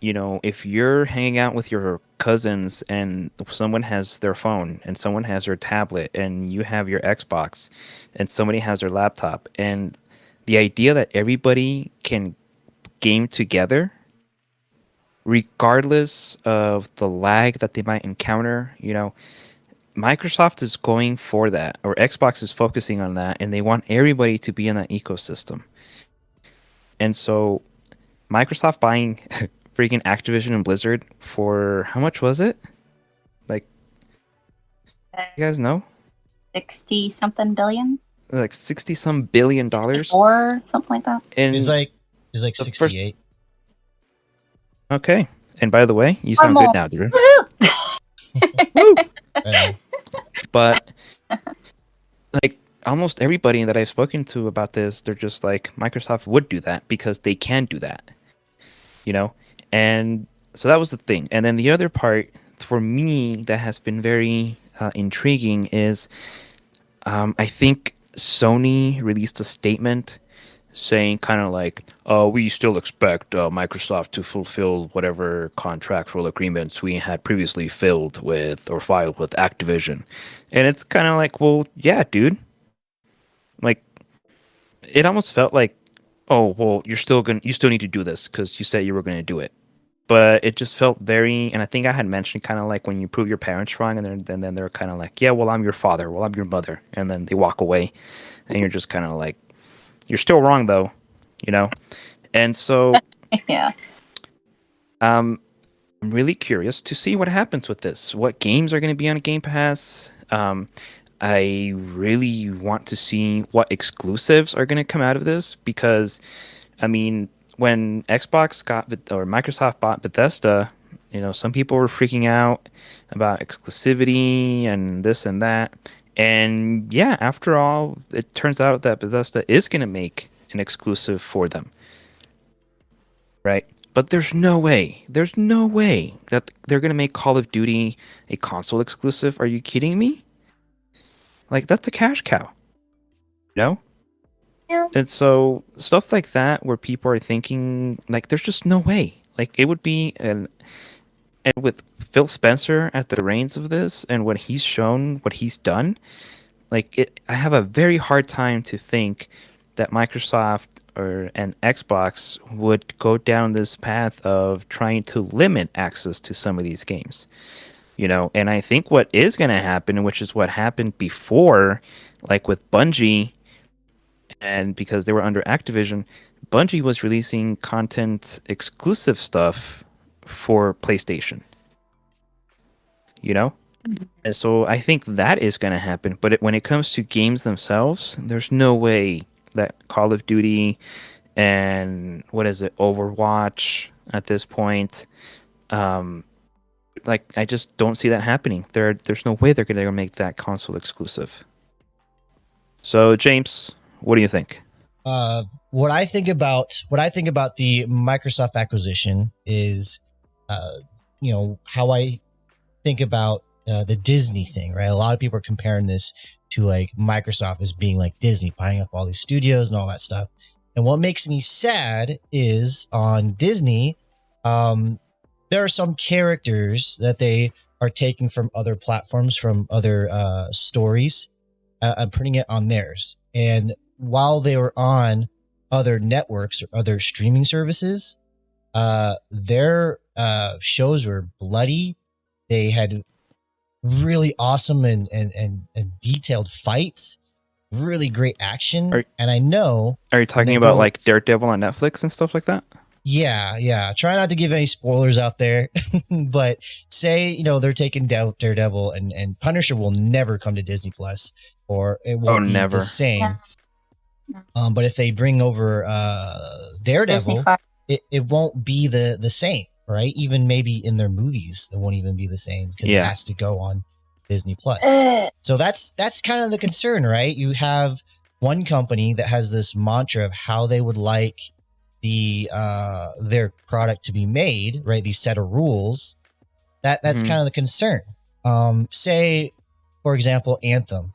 you know, if you're hanging out with your cousins and someone has their phone and someone has their tablet and you have your Xbox and somebody has their laptop, and the idea that everybody can game together regardless of the lag that they might encounter, you know, Microsoft is going for that, or Xbox is focusing on that, and they want everybody to be in that ecosystem. And so Microsoft buying freaking Activision and Blizzard for how much was it? Like, you guys know? 60 something billion? Like 60 some billion dollars. Or something like that. And It's like the first- 68. okay. And by the way, you sound more. good now, Drew. Right. But like almost everybody that I've spoken to about this, they're just like Microsoft would do that because they can do that, you know. And so that was the thing. And then the other part for me that has been very intriguing is I think Sony released a statement saying kind of like, we still expect Microsoft to fulfill whatever contractual agreements we had previously filled with or filed with Activision. And it's kind of like, well, yeah, dude. Like, it almost felt like, oh, well, you still need to do this because you said you were gonna do it. But it just felt very, and I think I had mentioned kind of like when you prove your parents wrong, and then they're kind of like, yeah, well, I'm your father, well, I'm your mother, and then they walk away, and you're just kind of like, you're still wrong though, you know. And so, Yeah. I'm really curious to see what happens with this. What games are going to be on Game Pass? I really want to see what exclusives are going to come out of this because, I mean, when Xbox or Microsoft bought Bethesda, you know, some people were freaking out about exclusivity and this and that. And yeah, after all, it turns out that Bethesda is going to make an exclusive for them. Right? But there's no way that they're going to make Call of Duty a console exclusive. Are you kidding me? Like, that's a cash cow. You know? Yeah. And so stuff like that where people are thinking like there's just no way. Like it would be and with Phil Spencer at the reins of this and what he's shown, what he's done, I have a very hard time to think that Microsoft or an Xbox would go down this path of trying to limit access to some of these games. You know, and I think what is going to happen, which is what happened before, like with Bungie, and because they were under Activision, Bungie was releasing content exclusive stuff for PlayStation. You know? And so I think that is going to happen. But when it comes to games themselves, there's no way that Call of Duty and Overwatch at this point, I just don't see that happening. There's no way they're going to make that console exclusive. So James, what do you think? What I think about the Microsoft acquisition is, how I think about the Disney thing, right? A lot of people are comparing this to like Microsoft as being like Disney buying up all these studios and all that stuff. And what makes me sad is on Disney, there are some characters that they are taking from other platforms, from other stories, and putting it on theirs. And while they were on other networks or other streaming services, their shows were bloody. They had really awesome and detailed fights, really great action. And I know. Are you talking about like Daredevil on Netflix and stuff like that? Yeah. Try not to give any spoilers out there, but say, they're taking Daredevil and Punisher will never come to Disney Plus, or it won't be never. the same. Yes. But if they bring over Daredevil, it won't be the same, right? Even maybe in their movies, it won't even be the same because it has to go on Disney Plus. So that's kind of the concern, right? You have one company that has this mantra of how they would like their product to be made, right? These set of rules. That's Mhm. kind of the concern. Say, for example, Anthem.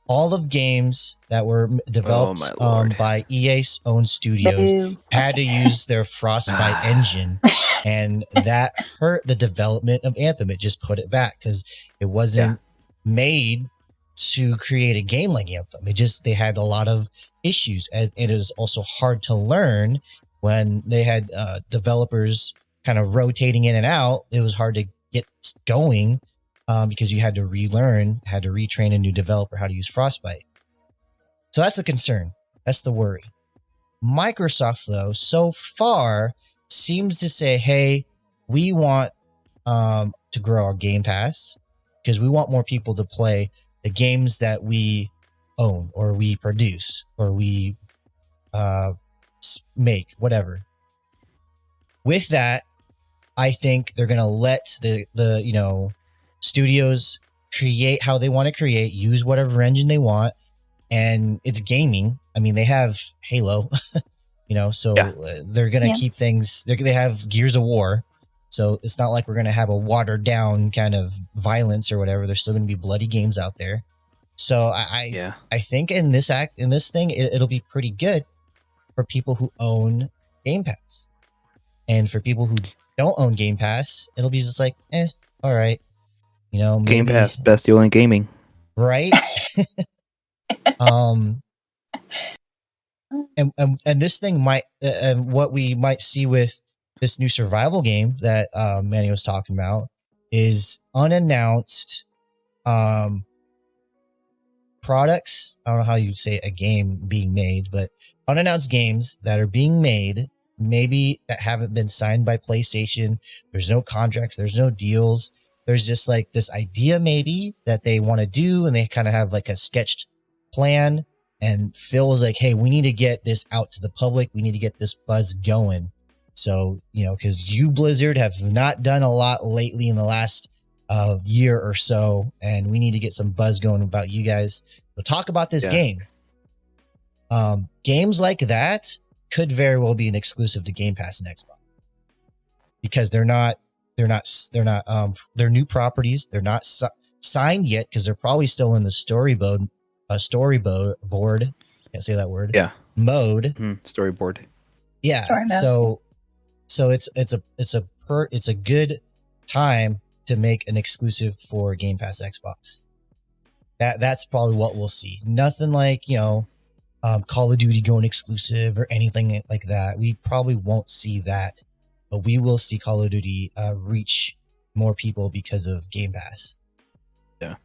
All of games that were developed my lord. by EA's own studios Boo. had to use their Frostbite engine, and that hurt the development of Anthem. It just put it back because it wasn't made to create a game like Anthem. They had a lot of issues, and it is also hard to learn when they had developers kind of rotating in and out. It was hard to get going because you had to relearn, had to retrain a new developer how to use Frostbite. So that's the concern. That's the worry. Microsoft, though, so far seems to say, hey, we want to grow our Game Pass because we want more people to play the games that we own or we produce or we make, whatever. With that, I think they're going to let the studios create how they want to create, use whatever engine they want, and it's gaming. I mean, they have Halo, so they're gonna keep things. They have Gears of War, so it's not like we're gonna have a watered down kind of violence or whatever. There's still gonna be bloody games out there. So I think in this thing, it'll be pretty good for people who own Game Pass, and for people who don't own Game Pass, it'll be just like, all right. Maybe, Game Pass, best deal in gaming. Right? and this thing might, and what we might see with this new survival game that Manny was talking about is unannounced products. I don't know how you say a game being made, but unannounced games that are being made, maybe that haven't been signed by PlayStation. There's no contracts, there's no deals. There's just like this idea maybe that they want to do, and they kind of have like a sketched plan. And Phil was like, hey, we need to get this out to the public. We need to get this buzz going. So, because you, Blizzard, have not done a lot lately in the last year or so, and we need to get some buzz going about you guys. So talk about this game. Games like that could very well be an exclusive to Game Pass and Xbox because they're new properties. They're not signed yet because they're probably still in the storyboard. Can't say that word. Yeah. Mode. Storyboard. Yeah. So it's a good time to make an exclusive for Game Pass Xbox. That's probably what we'll see. Nothing like Call of Duty going exclusive or anything like that. We probably won't see that. But we will see Call of Duty reach more people because of Game Pass. Yeah.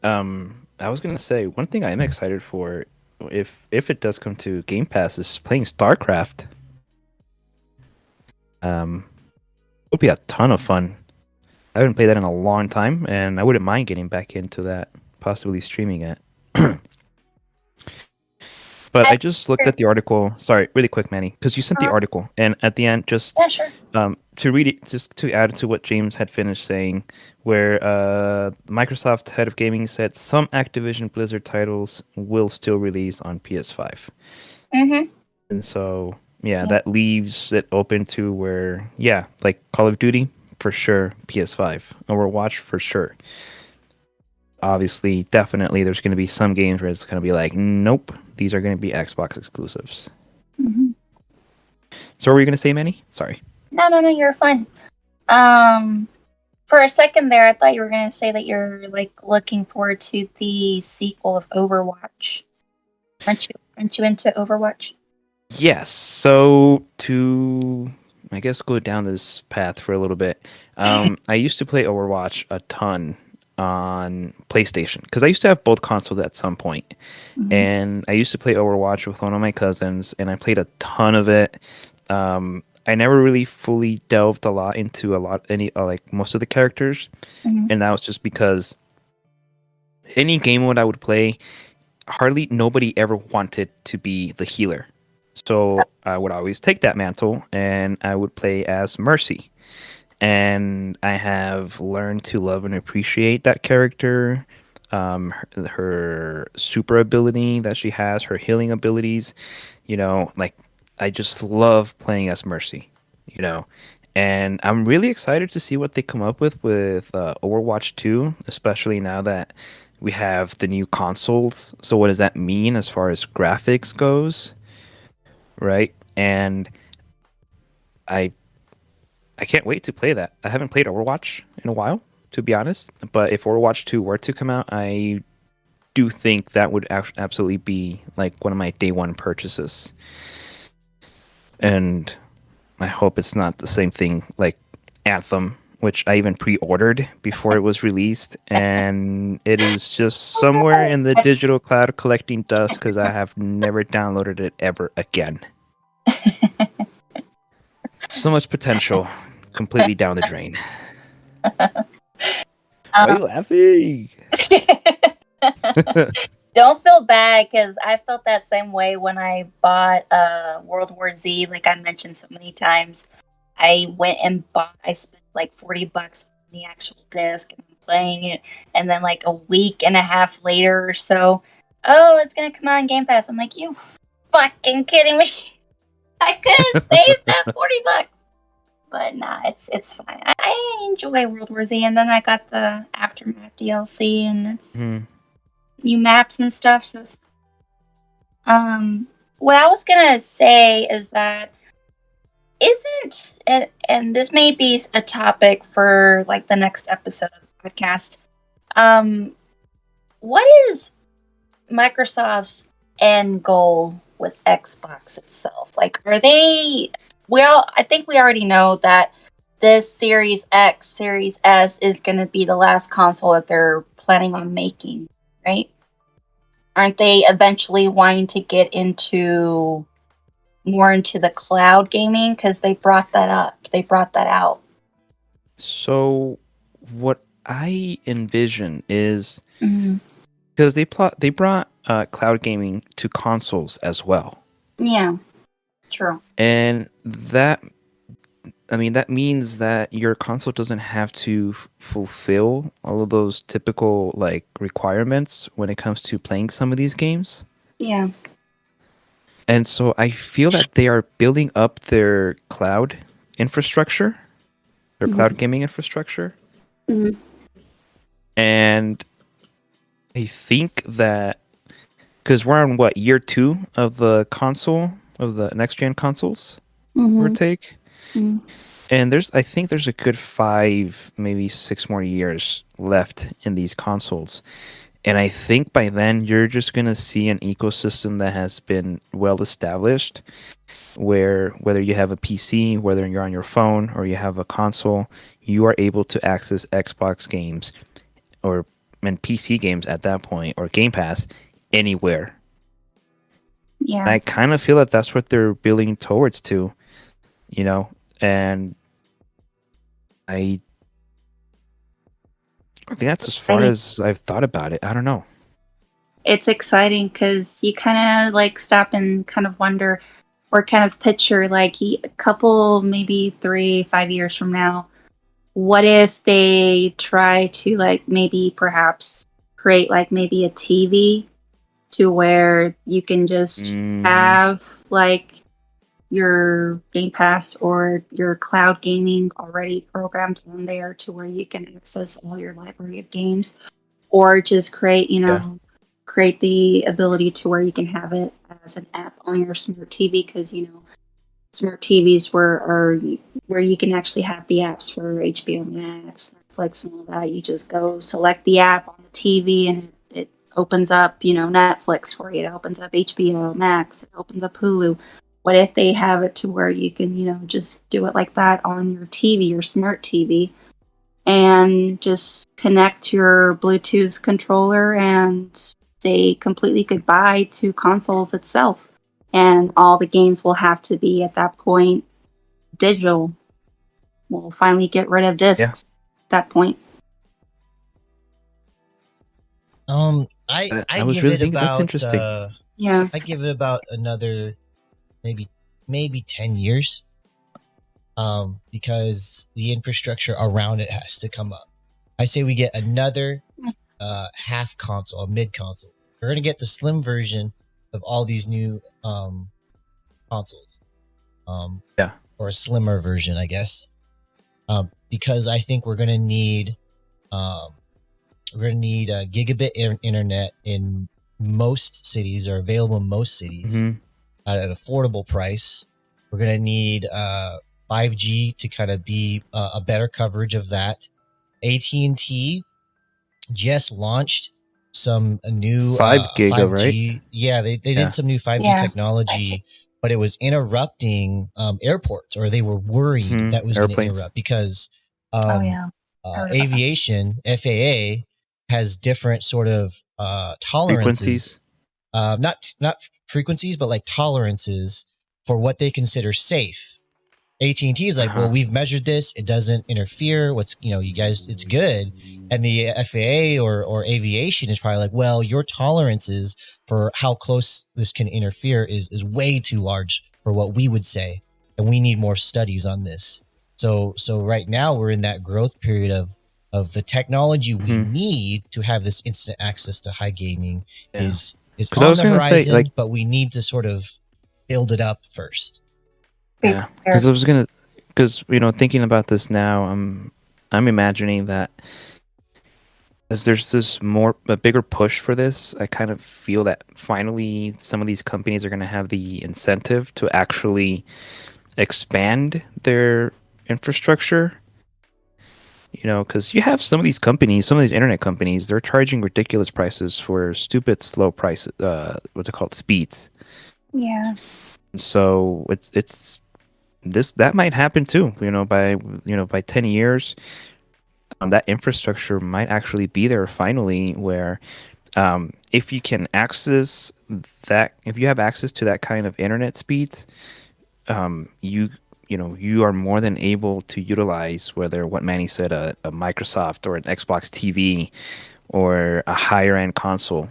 I was gonna say one thing I am excited for, if it does come to Game Pass, is playing StarCraft. It'll be a ton of fun. I haven't played that in a long time, and I wouldn't mind getting back into that, possibly streaming it. But I just looked at the article. Sorry, really quick, Manny, because you sent the article, and at the end, just to read it, just to add to what James had finished saying, where Microsoft head of gaming said some Activision Blizzard titles will still release on PS5. Mm-hmm. And so, that leaves it open to where, like Call of Duty, for sure, PS5. Overwatch, for sure. Obviously, definitely, there's going to be some games where it's going to be like, nope, these are going to be Xbox exclusives. Mm-hmm. So, what were you going to say, Manny? Sorry. No, you're fine. For a second there, I thought you were going to say that you're like looking forward to the sequel of Overwatch. Aren't you into Overwatch? Yes. So to, I guess, go down this path for a little bit. I used to play Overwatch a ton on PlayStation because I used to have both consoles at some point. Mm-hmm. And I used to play Overwatch with one of my cousins, and I played a ton of it. I never really fully delved a lot into like most of the characters, and that was just because any game mode I would play, hardly nobody ever wanted to be the healer. So I would always take that mantle, and I would play as Mercy. And I have learned to love and appreciate that character, her super ability that she has, her healing abilities, like I just love playing as Mercy, you know. And I'm really excited to see what they come up with Overwatch 2, especially now that we have the new consoles. So what does that mean as far as graphics goes, right? And I I can't wait to play that. I haven't played Overwatch in a while, to be honest. But if Overwatch 2 were to come out, I do think that would absolutely be like one of my day one purchases. And I hope it's not the same thing like Anthem, which I even pre-ordered before it was released, and it is just somewhere in the digital cloud collecting dust because I have never downloaded it ever again. So much potential, completely down the drain. Why are you laughing? Don't feel bad, because I felt that same way when I bought World War Z. Like I mentioned so many times, I went and bought. I spent like $40 on the actual disc, and I'm playing it. And then like a week and a half later or so, oh, it's gonna come out on Game Pass. I'm like, you fucking kidding me? I could have saved that $40. But nah, it's fine. I enjoy World War Z, and then I got the Aftermath DLC, and it's new maps and stuff. So, what I was gonna say is that isn't and this may be a topic for like the next episode of the podcast. What is Microsoft's end goal with Xbox itself? Like, are they? I think we already know that this Series X, Series S is going to be the last console that they're planning on making, right? Aren't they eventually wanting to get more into the cloud gaming? Because they brought that up. They brought that out. So, what I envision is because they brought cloud gaming to consoles as well. Yeah, true. And that means that your console doesn't have to fulfill all of those typical like requirements when it comes to playing some of these games. Yeah. And so I feel that they are building up their cloud infrastructure, their cloud gaming infrastructure. And I think that because we're on year 2 of the console, of the next gen consoles, give or take. And I think there's a good 5, maybe 6 more years left in these consoles. And I think by then you're just going to see an ecosystem that has been well established, where whether you have a PC, whether you're on your phone or you have a console, you are able to access Xbox games and PC games at that point, or Game Pass, anywhere. Yeah. And I kind of feel that that's what they're building towards to, you know, and I think that's as far as I've thought about it. I don't know. It's exciting because you kind of like stop and kind of wonder or kind of picture like a couple, maybe 3-5 years from now, what if they try to like maybe perhaps create like maybe a TV to where you can just have like your Game Pass or your cloud gaming already programmed on there to where you can access all your library of games, or just create the ability to where you can have it as an app on your smart TV, because smart TVs where you can actually have the apps for HBO Max, Netflix, and all that. You just go select the app on the TV and it opens up, Netflix for you. It opens up HBO Max. It opens up Hulu. What if they have it to where you can, just do it like that on your TV, your smart TV, and just connect your Bluetooth controller and say completely goodbye to consoles itself. And all the games will have to be at that point digital. We'll finally get rid of discs at that point. I was really thinking that's interesting. I give it about another maybe 10 years. Because the infrastructure around it has to come up. I say we get another half console, a mid console. We're gonna get the slim version of all these new consoles. Yeah. or a slimmer version, I guess. Because I think we're gonna need gigabit internet in most cities, or available in most cities Mhm. at an affordable price. We're gonna need 5G to kind of be a better coverage of that. AT&T just launched some new 5 giga, right? 5G. Yeah, they Yeah. did some new 5G Yeah, technology, but it was interrupting airports, or they were worried that was going to Airplanes. interrupt because oh yeah, I heard about that. aviation, FAA, has different sort of tolerances, Frequencies. not frequencies, but like tolerances for what they consider safe. AT&T is like, well, we've measured this. It doesn't interfere. You guys, it's good. And the FAA or aviation is probably like, well, your tolerances for how close this can interfere is way too large for what we would say. And we need more studies on this. So right now we're in that growth period of the technology we Mhm. need to have this instant access to high gaming Yeah. is 'Cause I on was the gonna say, horizon, like- but we need to sort of build it up first. Be Yeah, prepared. because thinking about this now, I'm imagining that as there's a bigger push for this, I kind of feel that finally some of these companies are going to have the incentive to actually expand their infrastructure. Because you have some of these internet companies, they're charging ridiculous prices for stupid slow prices. What's it called? Speeds. Yeah, So it's that might happen too. By 10 years, that infrastructure might actually be there finally. Where if you can access if you have access to that kind of internet speeds, you are more than able to utilize whether what Manny said, a Microsoft or an Xbox TV or a higher end console.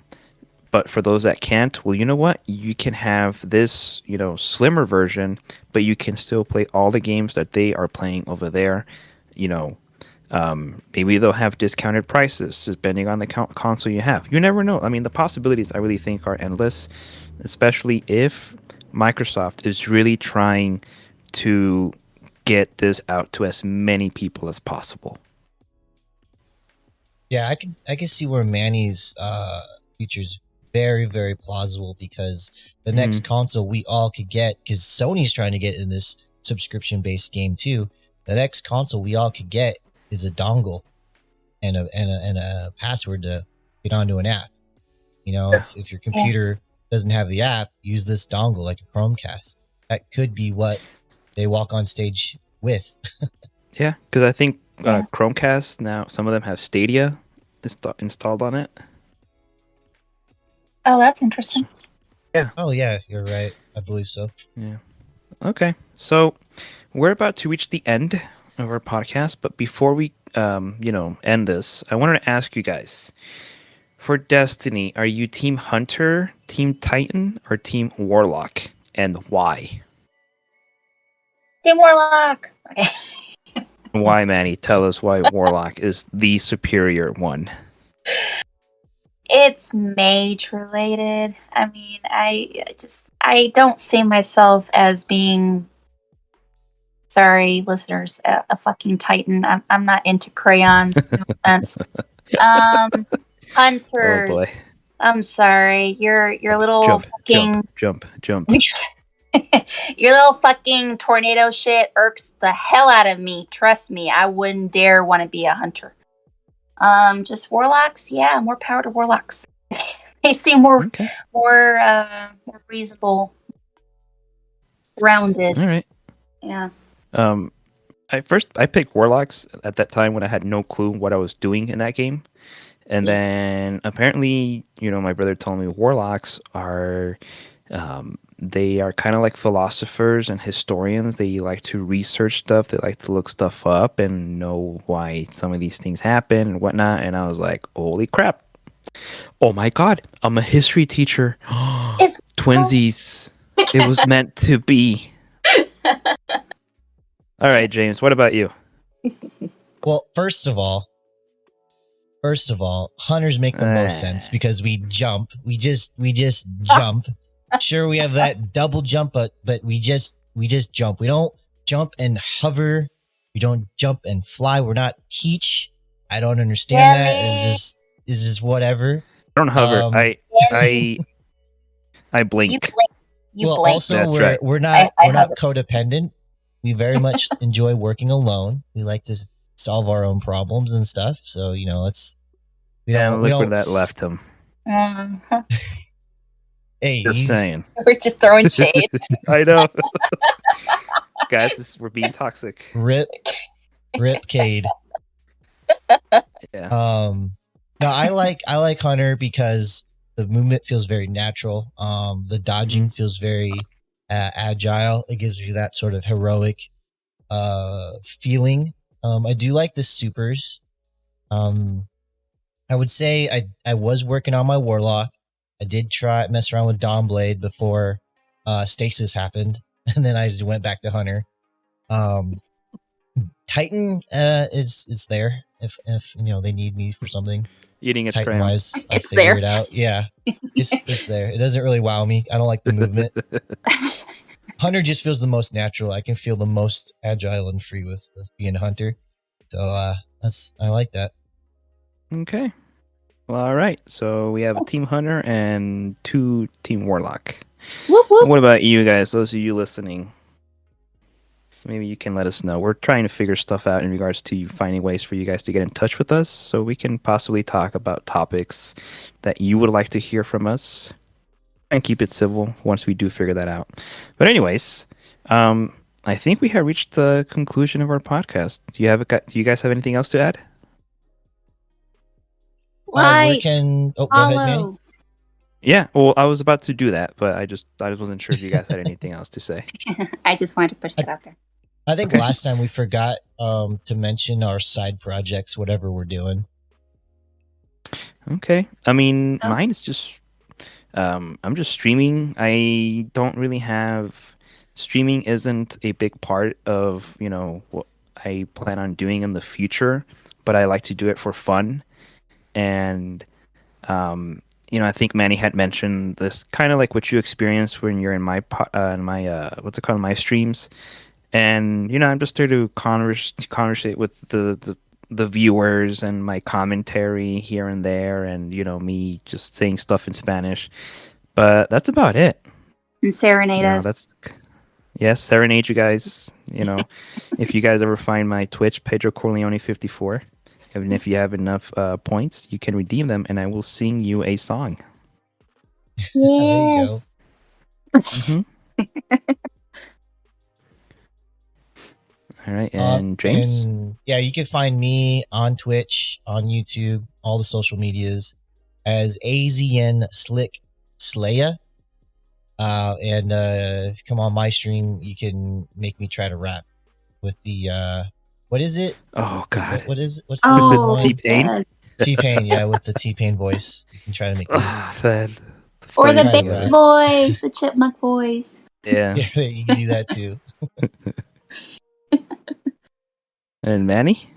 But for those that can't, well, you know what? You can have this, slimmer version, but you can still play all the games that they are playing over there. Maybe they'll have discounted prices depending on the console you have. You never know. I mean, the possibilities I really think are endless, especially if Microsoft is really trying to get this out to as many people as possible. Yeah, I can see where Manny's future's very, very plausible, because the next console we all could get, because Sony's trying to get in this subscription based game too. The next console we all could get is a dongle and a password to get onto an app. If your computer doesn't have the app, use this dongle like a Chromecast. That could be what they walk on stage with. Yeah, because I think Chromecast now, some of them have Stadia installed on it. oh, that's interesting. Yeah. Oh yeah, you're right. I believe so. Yeah. Okay. So we're about to reach the end of our podcast, but before we end this, I wanted to ask you guys, for Destiny, are you Team Hunter, Team Titan, or Team Warlock, and why? Team Warlock. Okay. Why, Manny? Tell us why Warlock is the superior one. It's mage related. I mean, I don't see myself as being, sorry, listeners, a fucking Titan. I'm not into crayons. No offense. Hunters. Oh boy. I'm sorry. Your little fucking Jump. your little fucking tornado shit irks the hell out of me. Trust me, I wouldn't dare want to be a hunter. Just warlocks. Yeah, more power to warlocks. They seem more reasonable, rounded. All right. Yeah. I picked warlocks at that time when I had no clue what I was doing in that game, and then apparently, my brother told me warlocks are, they are kind of like philosophers and historians. They like to research stuff. They like to look stuff up and know why some of these things happen and whatnot. And I was like, holy crap. Oh my God, I'm a history teacher. It's twinsies. It was meant to be. All right, James, what about you? Well, first of all, hunters make the most sense because we jump. We just jump. Sure, we have that double jump, but we just we just jump. We don't jump and hover. We don't jump and fly. We're not Peach. I don't understand that. Is this whatever? I don't hover. Um, I You blink. blink. You well, blink. also That's we're right. we're not I we're not hover. codependent. We very much enjoy working alone. We like to solve our own problems and stuff. So let's we And don't we look where don't. that left him. Hey, Just saying. We're just throwing shade. I know. Guys, we're being toxic. rip Cade. Yeah. No, I like Hunter because the movement feels very natural. The dodging feels very agile. It gives you that sort of heroic feeling. I do like the supers. I would say I was working on my warlock. I did try mess around with Dawnblade before stasis happened, and then I just went back to Hunter. Titan is there if they need me for something. Eating its Titan crown. wise, I It's figure there. it out. Yeah, it's there. It doesn't really wow me. I don't like the movement. Hunter just feels the most natural. I can feel the most agile and free with being a hunter. So I like that. Okay. Well, all right. So we have a Team Hunter and 2 Team Warlock. Whoop, whoop. What about you guys? Those of you listening, maybe you can let us know. We're trying to figure stuff out in regards to finding ways for you guys to get in touch with us so we can possibly talk about topics that you would like to hear from us and keep it civil once we do figure that out. But anyways, I think we have reached the conclusion of our podcast. Do you guys have anything else to add? Where Like, can go ahead, Manny. follow. Yeah, well, I was about to do that, but I just wasn't sure if you guys had anything else to say. I just wanted to push that out there. I think Okay. last time we forgot to mention our side projects, whatever we're doing. Okay. I mean, Oh. mine is just I'm just streaming. I don't really have streaming isn't a big part of, what I plan on doing in the future, but I like to do it for fun. And I think Manny had mentioned this kind of like what you experience when you're in my what's it called, my streams. And I'm just there to conversate with the viewers and my commentary here and there, and me just saying stuff in Spanish. But that's about it. And serenade us. Yes, serenade you guys. If you guys ever find my Twitch, Pedro Corleone 54, and if you have enough points, you can redeem them, and I will sing you a song. There you go. Mhm. All right, and James. And, yeah, you can find me on Twitch, on YouTube, all the social medias as AZN Slick Slaya. And if you come on my stream, you can make me try to rap with the what is it? Oh God. What's the Oh, T-Pain? yes. T-Pain, yeah, with the T-Pain voice. You can try to make me. Man. Or the Funny big guy. boys, the chipmunk boys. Yeah. Yeah, you can do that too. And Manny?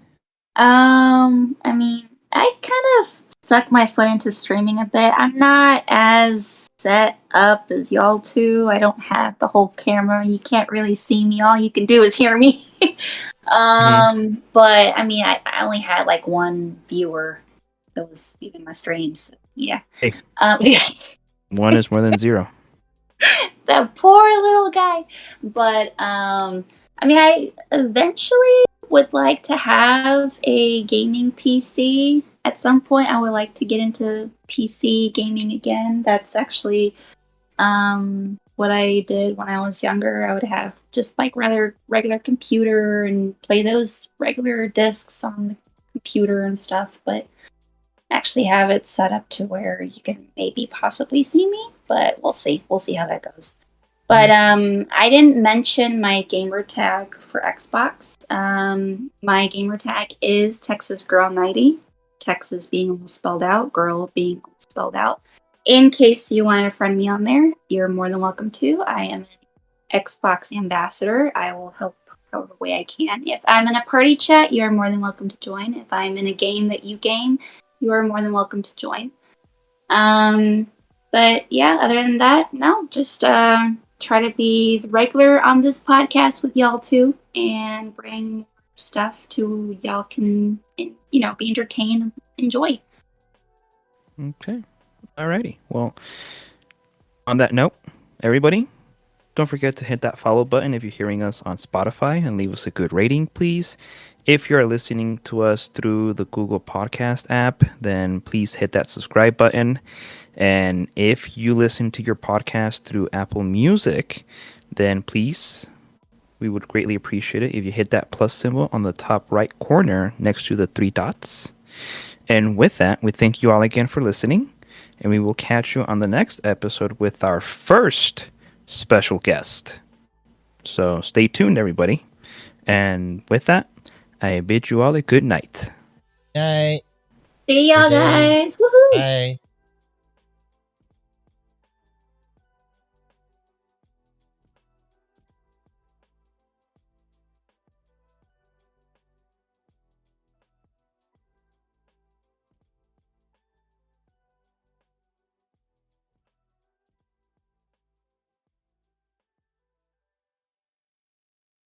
I mean, I kind of stuck my foot into streaming a bit. I'm not as set up as y'all two. I don't have the whole camera. You can't really see me. All you can do is hear me. But I mean, I only had like one viewer that was viewing my streams. So, yeah. Hey. Yeah. 1 is more than 0. That poor little guy. But I mean, I eventually would like to have a gaming PC. At some point, I would like to get into PC gaming again. That's actually what I did when I was younger. I would have just like rather regular computer and play those regular discs on the computer and stuff, but actually have it set up to where you can maybe possibly see me, but we'll see. We'll see how that goes. But I didn't mention my gamer tag for Xbox. My gamer tag is Texas Girl 90. Texas being almost spelled out, girl being almost spelled out. In case you want to friend me on there, you're more than welcome to. I am an Xbox ambassador. I will help however way I can. If I'm in a party chat, you're more than welcome to join. If I'm in a game that you game, you are more than welcome to join. But yeah, other than that, no, just try to be regular on this podcast with y'all too, and bring stuff to y'all can, be entertained and enjoy. Okay. Alrighty. Well, on that note, everybody, don't forget to hit that follow button if you're hearing us on Spotify and leave us a good rating, please. If you're listening to us through the Google Podcast app, then please hit that subscribe button. And if you listen to your podcast through Apple Music, then please, we would greatly appreciate it if you hit that plus symbol on the top right corner next to the 3 dots. And with that, we thank you all again for listening. And we will catch you on the next episode with our first special guest. So stay tuned, everybody. And with that, I bid you all a good night. Night. See y'all, Good day. guys. Woohoo! Bye.